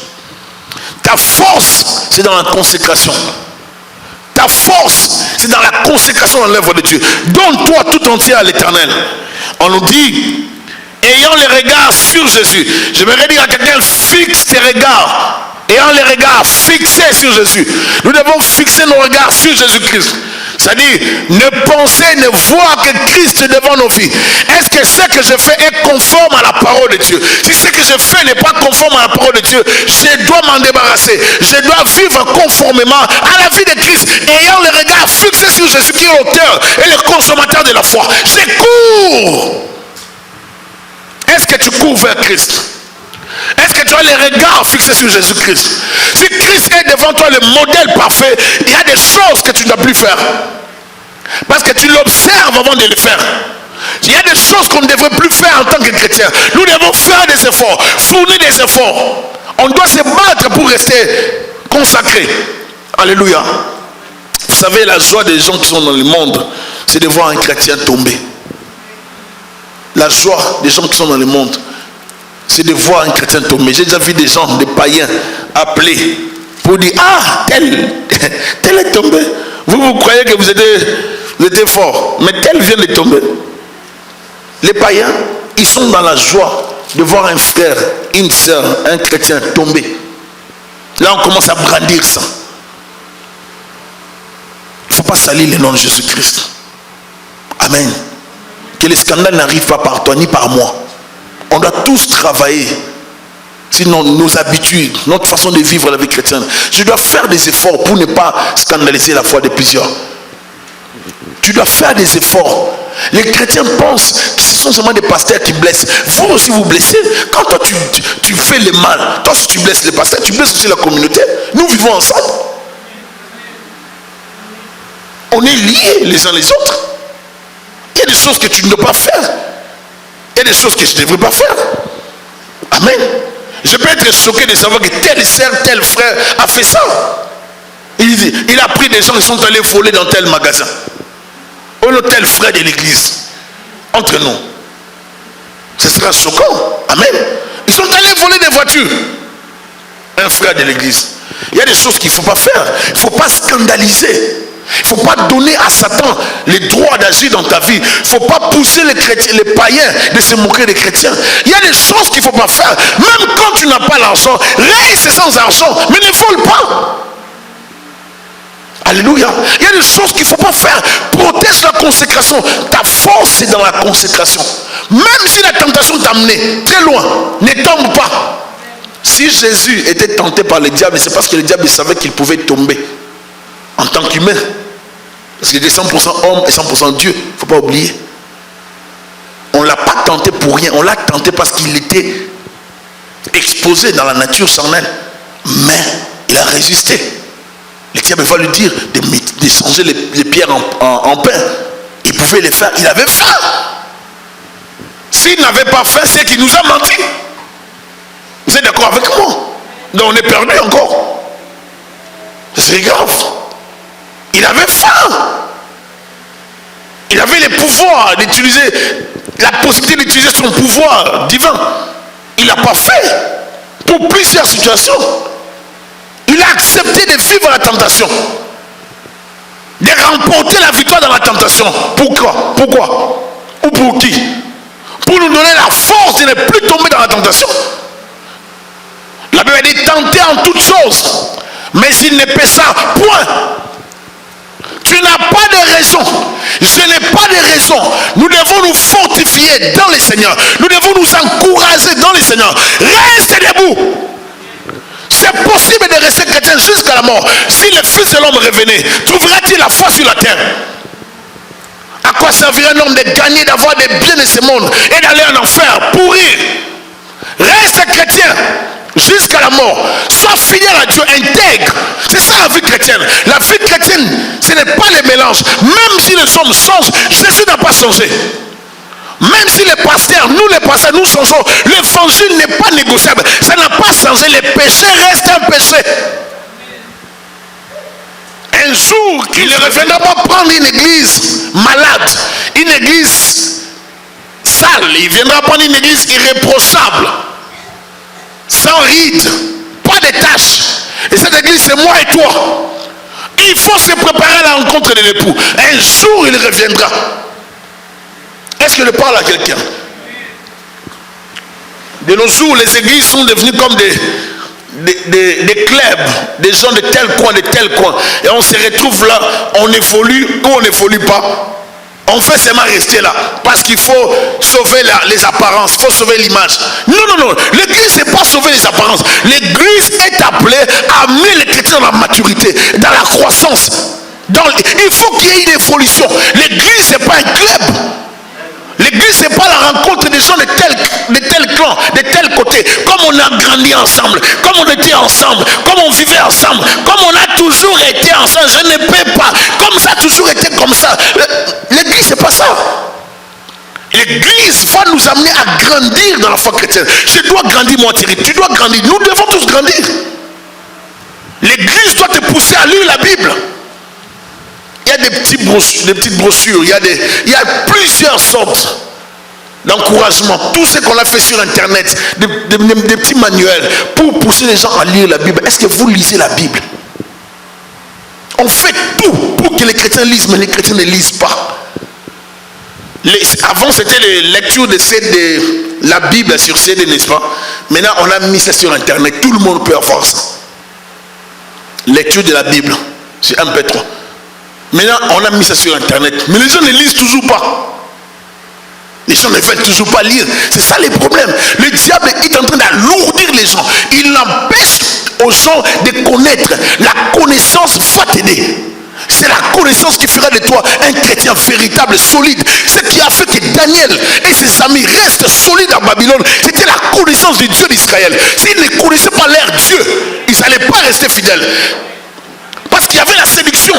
Ta force, c'est dans la consécration. Ta force, c'est dans la consécration dans l'œuvre de Dieu. Donne-toi tout entier à l'Éternel. On nous dit, ayant les regards sur Jésus. Je vais dire à quelqu'un, fixe tes regards. Ayant les regards fixés sur Jésus. Nous devons fixer nos regards sur Jésus-Christ. C'est-à-dire, ne penser, ne voir que Christ devant nos vies. Est-ce que ce que je fais est conforme à la parole de Dieu? Si ce que je fais n'est pas conforme à la parole de Dieu, je dois m'en débarrasser. Je dois vivre conformément à la vie de Christ, ayant les regards fixés sur Jésus qui est l'auteur et le consommateur de la foi. Je cours. Est-ce que tu cours vers Christ? Est-ce que tu as les regards fixés sur Jésus-Christ? Si Christ est devant toi le modèle parfait, il y a des choses que tu ne dois plus faire. Parce que tu l'observes avant de le faire. Il y a des choses qu'on ne devrait plus faire en tant que chrétien. Nous devons faire des efforts, fournir des efforts. On doit se battre pour rester consacré. Alléluia. Vous savez, la joie des gens qui sont dans le monde, c'est de voir un chrétien tomber. La joie des gens qui sont dans le monde, c'est de voir un chrétien tomber. J'ai déjà vu des gens, des païens, appelés pour dire, ah, tel est tombé. Vous croyez que vous étiez fort, mais tel vient de tomber. Les païens, ils sont dans la joie de voir un frère, une soeur, un chrétien tomber. Là, on commence à brandir ça. Il ne faut pas salir le nom de Jésus-Christ. Amen. Que les scandales n'arrivent pas par toi ni par moi. On doit tous travailler. Sinon, nos habitudes, notre façon de vivre la vie chrétienne. Je dois faire des efforts pour ne pas scandaliser la foi de plusieurs. Tu dois faire des efforts. Les chrétiens pensent que ce sont seulement des pasteurs qui blessent. Vous aussi vous blessez. Quand toi tu fais le mal, toi si tu blesses les pasteurs, tu blesses aussi la communauté. Nous vivons ensemble. On est liés les uns les autres. Il y a des choses que tu ne dois pas faire. Il y a des choses que je ne devrais pas faire. Amen. Je peux être choqué de savoir que telle sœur, tel frère a fait ça. Il a pris des gens qui sont allés voler dans tel magasin. On a tel frère de l'église. Entre nous. Ce sera choquant. Amen. Ils sont allés voler des voitures. Un frère de l'église. Il y a des choses qu'il ne faut pas faire. Il ne faut pas scandaliser. Il ne faut pas donner à Satan les droits d'agir dans ta vie. Il ne faut pas pousser les chrétiens, les païens de se moquer des chrétiens. Il y a des choses qu'il ne faut pas faire. Même quand tu n'as pas l'argent, reste sans argent, mais ne vole pas. Alléluia. Il y a des choses qu'il ne faut pas faire. Protège la consécration. Ta force est dans la consécration. Même si la tentation t'a amené très loin, ne tombe pas. Si Jésus était tenté par le diable, c'est parce que le diable savait qu'il pouvait tomber en tant qu'humain. Parce qu'il était 100% homme et 100% Dieu. Il ne faut pas oublier. On ne l'a pas tenté pour rien. On l'a tenté parce qu'il était exposé dans la nature charnelle. Mais il a résisté. Le diable va lui dire de changer les pierres en pain. Il pouvait les faire. Il avait faim. S'il n'avait pas faim, c'est qu'il nous a menti. Vous êtes d'accord avec moi? Donc on est perdu encore. C'est grave. Il avait faim. Il avait le pouvoir d'utiliser, la possibilité d'utiliser son pouvoir divin. Il n'a pas fait. Pour plusieurs situations. Il a accepté de vivre la tentation. De remporter la victoire dans la tentation. Pourquoi? Pourquoi? Ou pour qui? Pour nous donner la force de ne plus tomber dans la tentation. La Bible dit tenter en toutes choses, mais il ne pécha point. Tu n'as pas de raison. Je n'ai pas de raison. Nous devons nous fortifier dans le Seigneur. Nous devons nous encourager dans le Seigneur. Reste debout. C'est possible de rester chrétien jusqu'à la mort. Si le Fils de l'homme revenait, trouverait-il la foi sur la terre? À quoi servirait un homme de gagner, d'avoir des biens de ce monde et d'aller en enfer, pourrir? Reste chrétien jusqu'à la mort. Sois fidèle à Dieu, intègre. C'est ça la vie chrétienne. La vie chrétienne, ce n'est pas les mélanges. Même si les hommes changent, Jésus n'a pas changé. Même si les pasteurs, nous changeons. L'évangile n'est pas négociable. Ça n'a pas changé. Les péchés restent un péché. Un jour, il ne reviendra pas prendre une église malade, une église sale. Il viendra prendre une église irréprochable, sans rides, pas de tâches. Et cette église, c'est moi et toi. Il faut se préparer à la rencontre de l'époux. Un jour, il reviendra. Est-ce que je parle à quelqu'un? De nos jours, les églises sont devenues comme des clubs, des gens de tel coin, et on se retrouve là, on évolue ou on n'évolue pas. On fait seulement rester là parce qu'il faut sauver les apparences, il faut sauver l'image. Non, l'église n'est pas sauver les apparences. L'église est appelée à amener les chrétiens dans la maturité, dans la croissance. Il faut qu'il y ait une évolution. L'église n'est pas un club. L'église, n'est pas la rencontre des gens de tel clan, de tel côté. Comme on a grandi ensemble, comme on était ensemble, comme on vivait ensemble, comme on a toujours été ensemble. Je ne peux pas. Comme ça a toujours été comme ça. L'église, c'est pas ça. L'église va nous amener à grandir dans la foi chrétienne. Je dois grandir, moi Thierry. Tu dois grandir. Nous devons tous grandir. L'église doit te pousser à lire la Bible. Il y a des petites brochures, il y a plusieurs sortes d'encouragement. Tout ce qu'on a fait sur internet, des petits manuels pour pousser les gens à lire la Bible. Est-ce que vous lisez la Bible? On fait tout pour que les chrétiens lisent, mais les chrétiens ne lisent pas. Avant c'était les lectures de la Bible sur CD, n'est-ce pas? Maintenant on a mis ça sur internet, tout le monde peut avoir ça. Lecture de la Bible, c'est MP3. Maintenant, on a mis ça sur internet. Mais les gens ne lisent toujours pas. Les gens ne veulent toujours pas lire. C'est ça les problèmes. Le diable est en train d'alourdir les gens. Il empêche aux gens de connaître. La connaissance va t'aider. C'est la connaissance qui fera de toi un chrétien véritable, solide. Ce qui a fait que Daniel et ses amis restent solides à Babylone, c'était la connaissance du Dieu d'Israël. S'ils ne connaissaient pas leur Dieu, ils n'allaient pas rester fidèles. Parce qu'il y avait la séduction.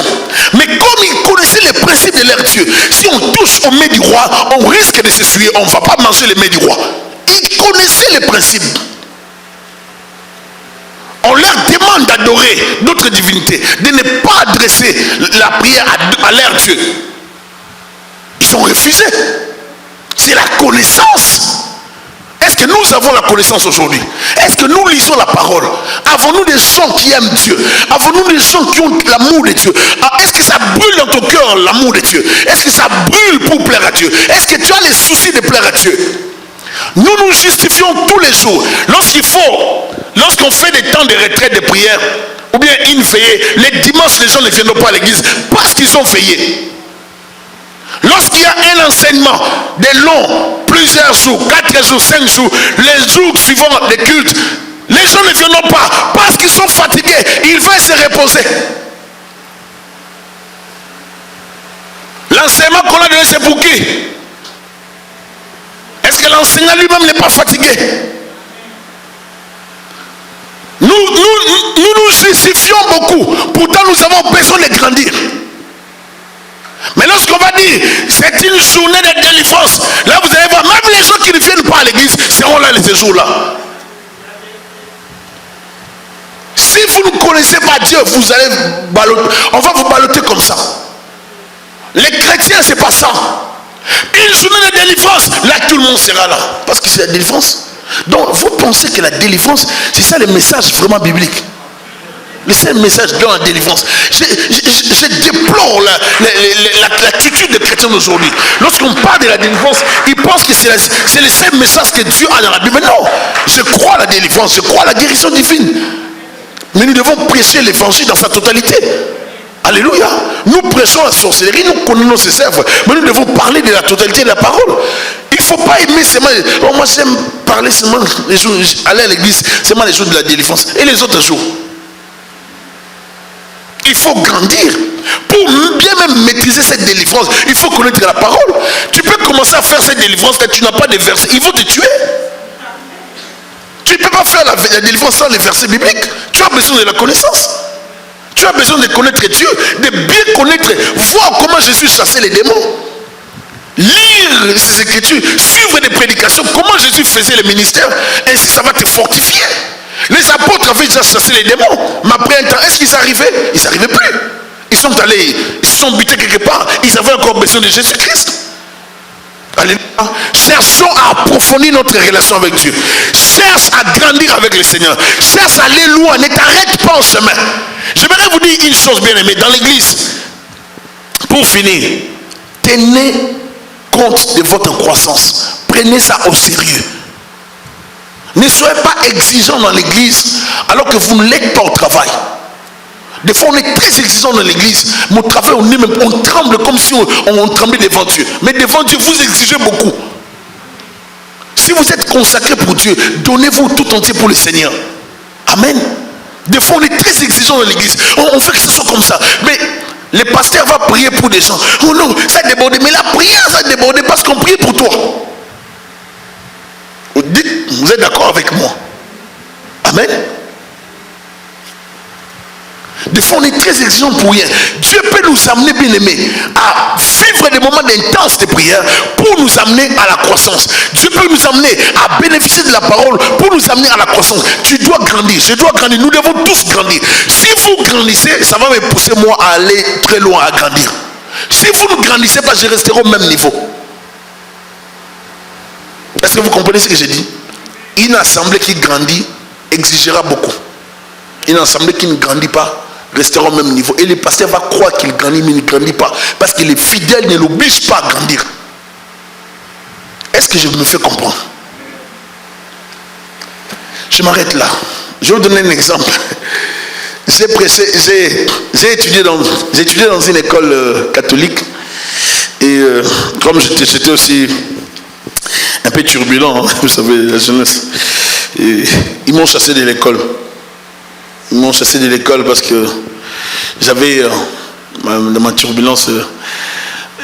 Mais comme ils connaissaient les principes de leur Dieu, si on touche au mets du roi, on risque de s'essuyer. On ne va pas manger les mets du roi. Ils connaissaient les principes. On leur demande avant d'adorer d'autres divinités, de ne pas adresser la prière à leur Dieu. Ils ont refusé. C'est la connaissance. Est-ce que nous avons la connaissance aujourd'hui? Est-ce que nous lisons la parole? Avons-nous des gens qui aiment Dieu? Avons-nous des gens qui ont l'amour de Dieu? Est-ce que ça brûle dans ton cœur l'amour de Dieu? Est-ce que ça brûle pour plaire à Dieu? Est-ce que tu as les soucis de plaire à Dieu? Nous nous justifions tous les jours. Lorsqu'on fait des temps de retraite de prière, ou bien une veillée, les dimanches les gens ne viennent pas à l'église parce qu'ils ont veillé. Lorsqu'il y a un enseignement de long, plusieurs jours, 4 jours, 5 jours, les jours suivant les cultes, les gens ne viennent pas parce qu'ils sont fatigués, ils veulent se reposer. L'enseignement qu'on a donné, c'est pour qui? Est-ce que l'enseignant lui-même n'est pas fatigué? Nous justifions beaucoup, pourtant nous avons besoin de grandir. Mais lorsqu'on va dire c'est une journée de délivrance, là vous allez voir, même les gens qui ne viennent pas à l'église seront là ces jours-là. Si vous ne connaissez pas Dieu, vous allez balloter, on va vous balloter comme ça. Les chrétiens, c'est pas ça. Une journée de délivrance, là tout le monde sera là. Parce que c'est la délivrance. Donc vous pensez que la délivrance, c'est ça le message vraiment biblique. Mais c'est un message dans la délivrance. Je déplore l'attitude des chrétiens d'aujourd'hui. Lorsqu'on parle de la délivrance, ils pensent que c'est le seul message que Dieu a dans la Bible. Mais non, je crois à la délivrance, je crois à la guérison divine. Mais nous devons prêcher l'évangile dans sa totalité. Alléluia. Nous prêchons la sorcellerie, nous connaissons ses œuvres, mais nous devons parler de la totalité de la parole. Il ne faut pas aimer seulement. Oh, moi j'aime parler seulement les jours, aller à l'église, seulement les jours de la délivrance. Et les autres jours, il faut grandir. Pour bien même maîtriser cette délivrance, il faut connaître la parole. Tu peux commencer à faire cette délivrance quand tu n'as pas de versets. Ils vont te tuer. Tu ne peux pas faire la délivrance sans les versets bibliques. Tu as besoin de la connaissance. Tu as besoin de connaître Dieu, de bien connaître, voir comment Jésus chassait les démons. Lire ces écritures, suivre des prédications, comment Jésus faisait le ministère. Ainsi ça va te fortifier. Les apôtres avaient déjà chassé les démons, mais après un temps, est-ce qu'ils arrivaient? Ils n'arrivaient plus. Ils sont allés, ils se sont butés quelque part. Ils avaient encore besoin de Jésus-Christ. Alléluia. Cherchons à approfondir notre relation avec Dieu. Cherche à grandir avec le Seigneur. Cherche à aller loin. Ne t'arrête pas en chemin. J'aimerais vous dire une chose bien aimée. Dans l'église, pour finir, tenez compte de votre croissance. Prenez ça au sérieux. Ne soyez pas exigeants dans l'église alors que vous ne l'êtes pas au travail. Des fois on est très exigeant dans l'église, mais au travail on tremble comme si on tremblait devant Dieu. Mais devant Dieu vous exigez beaucoup. Si vous êtes consacré pour Dieu, donnez-vous tout entier pour le Seigneur. Amen. Des fois on est très exigeant dans l'église, on veut que ce soit comme ça. Mais le pasteur va prier pour des gens. Oh non, ça a débordé. Mais la prière ça a débordé parce qu'on prie pour toi. Vous dites, vous êtes d'accord avec moi? Amen. Des fois on est très exigeant pour rien. Dieu peut nous amener, bien aimé, à vivre des moments d'intense de prière pour nous amener à la croissance. Dieu peut nous amener à bénéficier de la parole pour nous amener à la croissance. Tu dois grandir, je dois grandir, nous devons tous grandir. Si vous grandissez, ça va me pousser moi à aller très loin, à grandir. Si vous ne grandissez pas, je resterai au même niveau. Est-ce que vous comprenez ce que j'ai dit? Une assemblée qui grandit exigera beaucoup. Une assemblée qui ne grandit pas restera au même niveau. Et le pasteur va croire qu'il grandit, mais il ne grandit pas. Parce que les fidèles ne l'obligent pas à grandir. Est-ce que je me fais comprendre? Je m'arrête là. Je vais vous donner un exemple. J'ai étudié dans une école catholique. Et comme j'étais aussi un peu turbulent, hein, vous savez, la jeunesse. Et ils m'ont chassé de l'école. Ils m'ont chassé de l'école parce que j'avais, dans ma turbulence,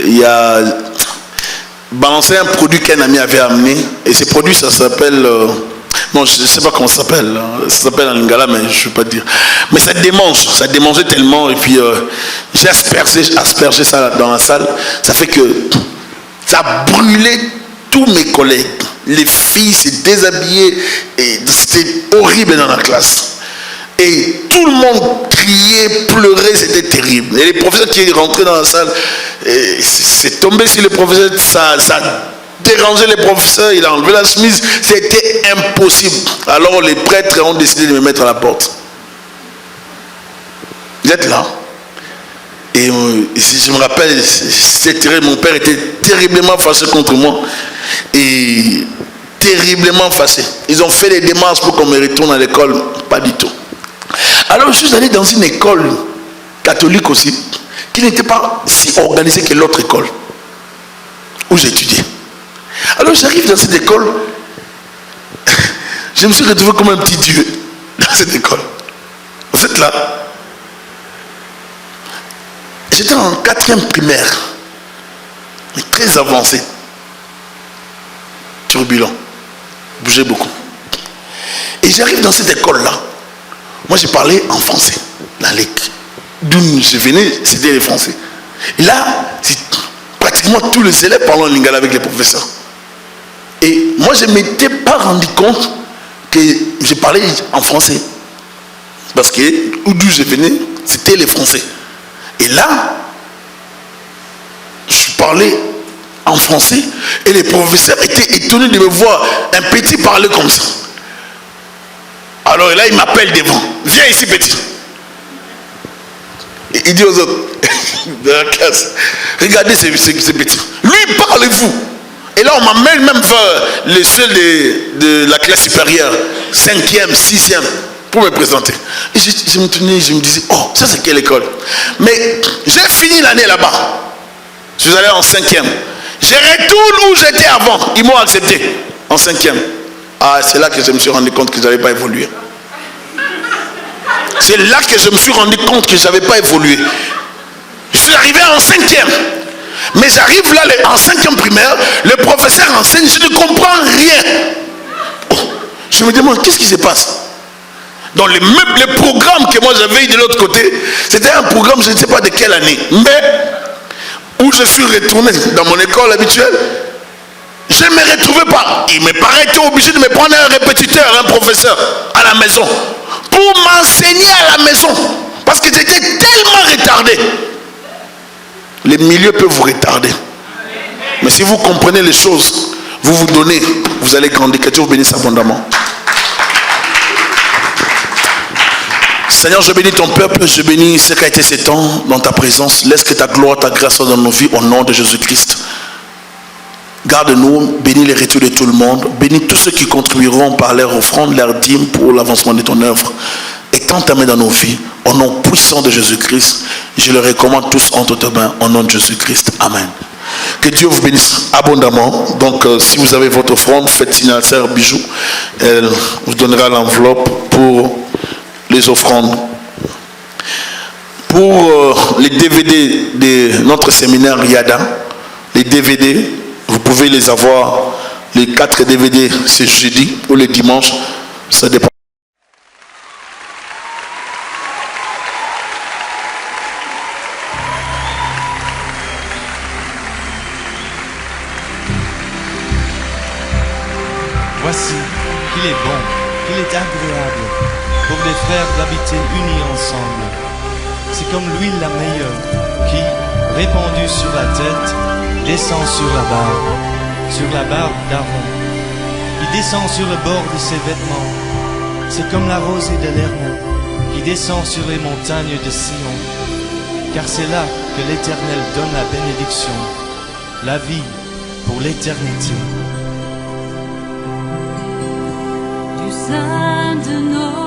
il y a balancé un produit qu'un ami avait amené. Et ce produit, ça s'appelle... non, je ne sais pas comment ça s'appelle. Ça s'appelle en lingala, mais je ne vais pas dire. Mais ça démange. Ça démangeait tellement. Et puis, j'ai aspergé ça dans la salle. Ça fait que ça a brûlé tous mes collègues. Les filles s'est déshabillées. Et c'était horrible dans la classe. Et tout le monde criait, pleurait, c'était terrible. Et les professeurs qui rentraient dans la salle, c'est tombé sur les professeurs, ça dérangeait les professeurs, il a enlevé la chemise, c'était impossible. Alors les prêtres ont décidé de me mettre à la porte. Vous êtes là? Et si je me rappelle, c'était terrible. Mon père était terriblement fâché contre moi. Et terriblement fâché. Ils ont fait des démarches pour qu'on me retourne à l'école. Pas du tout. Alors je suis allé dans une école catholique aussi, qui n'était pas si organisée que l'autre école où j'étudiais. Alors j'arrive dans cette école, je me suis retrouvé comme un petit dieu dans cette école. Vous êtes là? J'étais en 4e primaire, mais très avancé, turbulent, bougeait beaucoup. Et j'arrive dans cette école-là. Moi, j'ai parlé en français. D'où je venais, c'était les Français. Et là, c'est pratiquement tous les élèves parlant en lingala avec les professeurs. Et moi, je ne m'étais pas rendu compte que je parlais en français. Parce que d'où je venais, c'était les Français. Et là, je parlais en français et les professeurs étaient étonnés de me voir un petit parler comme ça. Alors là, il m'appelle devant. Viens ici, petit. Et il dit aux autres, de la classe, regardez ces petits. Lui, parlez-vous. Et là, on m'amène même vers les seuls de la classe supérieure, 5e, 6e, pour me présenter. Et je me tenais, je me disais, oh, ça c'est quelle école? Mais j'ai fini l'année là-bas. Je suis allé en 5e. Je retourne où j'étais avant. Ils m'ont accepté en 5e. Ah, c'est là que je me suis rendu compte que je n'avais pas évolué. C'est là que je me suis rendu compte que je n'avais pas évolué. Je suis arrivé en 5e. Mais j'arrive là en 5e primaire, le professeur enseigne, je ne comprends rien. Oh, je me demande, qu'est-ce qui se passe? Dans les programmes que moi j'avais eu de l'autre côté, c'était un programme, je ne sais pas de quelle année. Mais où je suis retourné dans mon école habituelle, je ne me retrouvais pas. Il me paraît obligé de me prendre un répétiteur, un professeur à la maison, pour m'enseigner à la maison. Parce que j'étais tellement retardé. Les milieux peuvent vous retarder. Mais si vous comprenez les choses, vous vous donnez, vous allez grandir. Que Dieu vous bénisse abondamment. Seigneur, je bénis ton peuple, je bénis ce qu'a été ces temps dans ta présence. Laisse que ta gloire, ta grâce soit dans nos vies au nom de Jésus-Christ. Garde-nous, bénis les retours de tout le monde, bénis tous ceux qui contribueront par leur offrande, leur dîme pour l'avancement de ton œuvre. Étends ta main dans nos vies, au nom puissant de Jésus-Christ. Je les recommande tous entre tes mains, au nom de Jésus-Christ. Amen. Que Dieu vous bénisse abondamment. Donc, si vous avez votre offrande, faites signe à la sœur Bijou. Elle vous donnera l'enveloppe pour les offrandes. Pour les DVD de notre séminaire Yada, les DVD, vous pouvez les avoir, les 4 DVD, c'est jeudi ou le dimanche, ça dépend. Voici qu'il est bon, qu'il est agréable pour les frères d'habiter unis ensemble. C'est comme l'huile la meilleure qui, répandue sur la tête, descend sur la barbe d'Aaron. Il descend sur le bord de ses vêtements. C'est comme la rosée de l'Hermon qui descend sur les montagnes de Sion. Car c'est là que l'Éternel donne la bénédiction, la vie pour l'éternité. Du sein de nos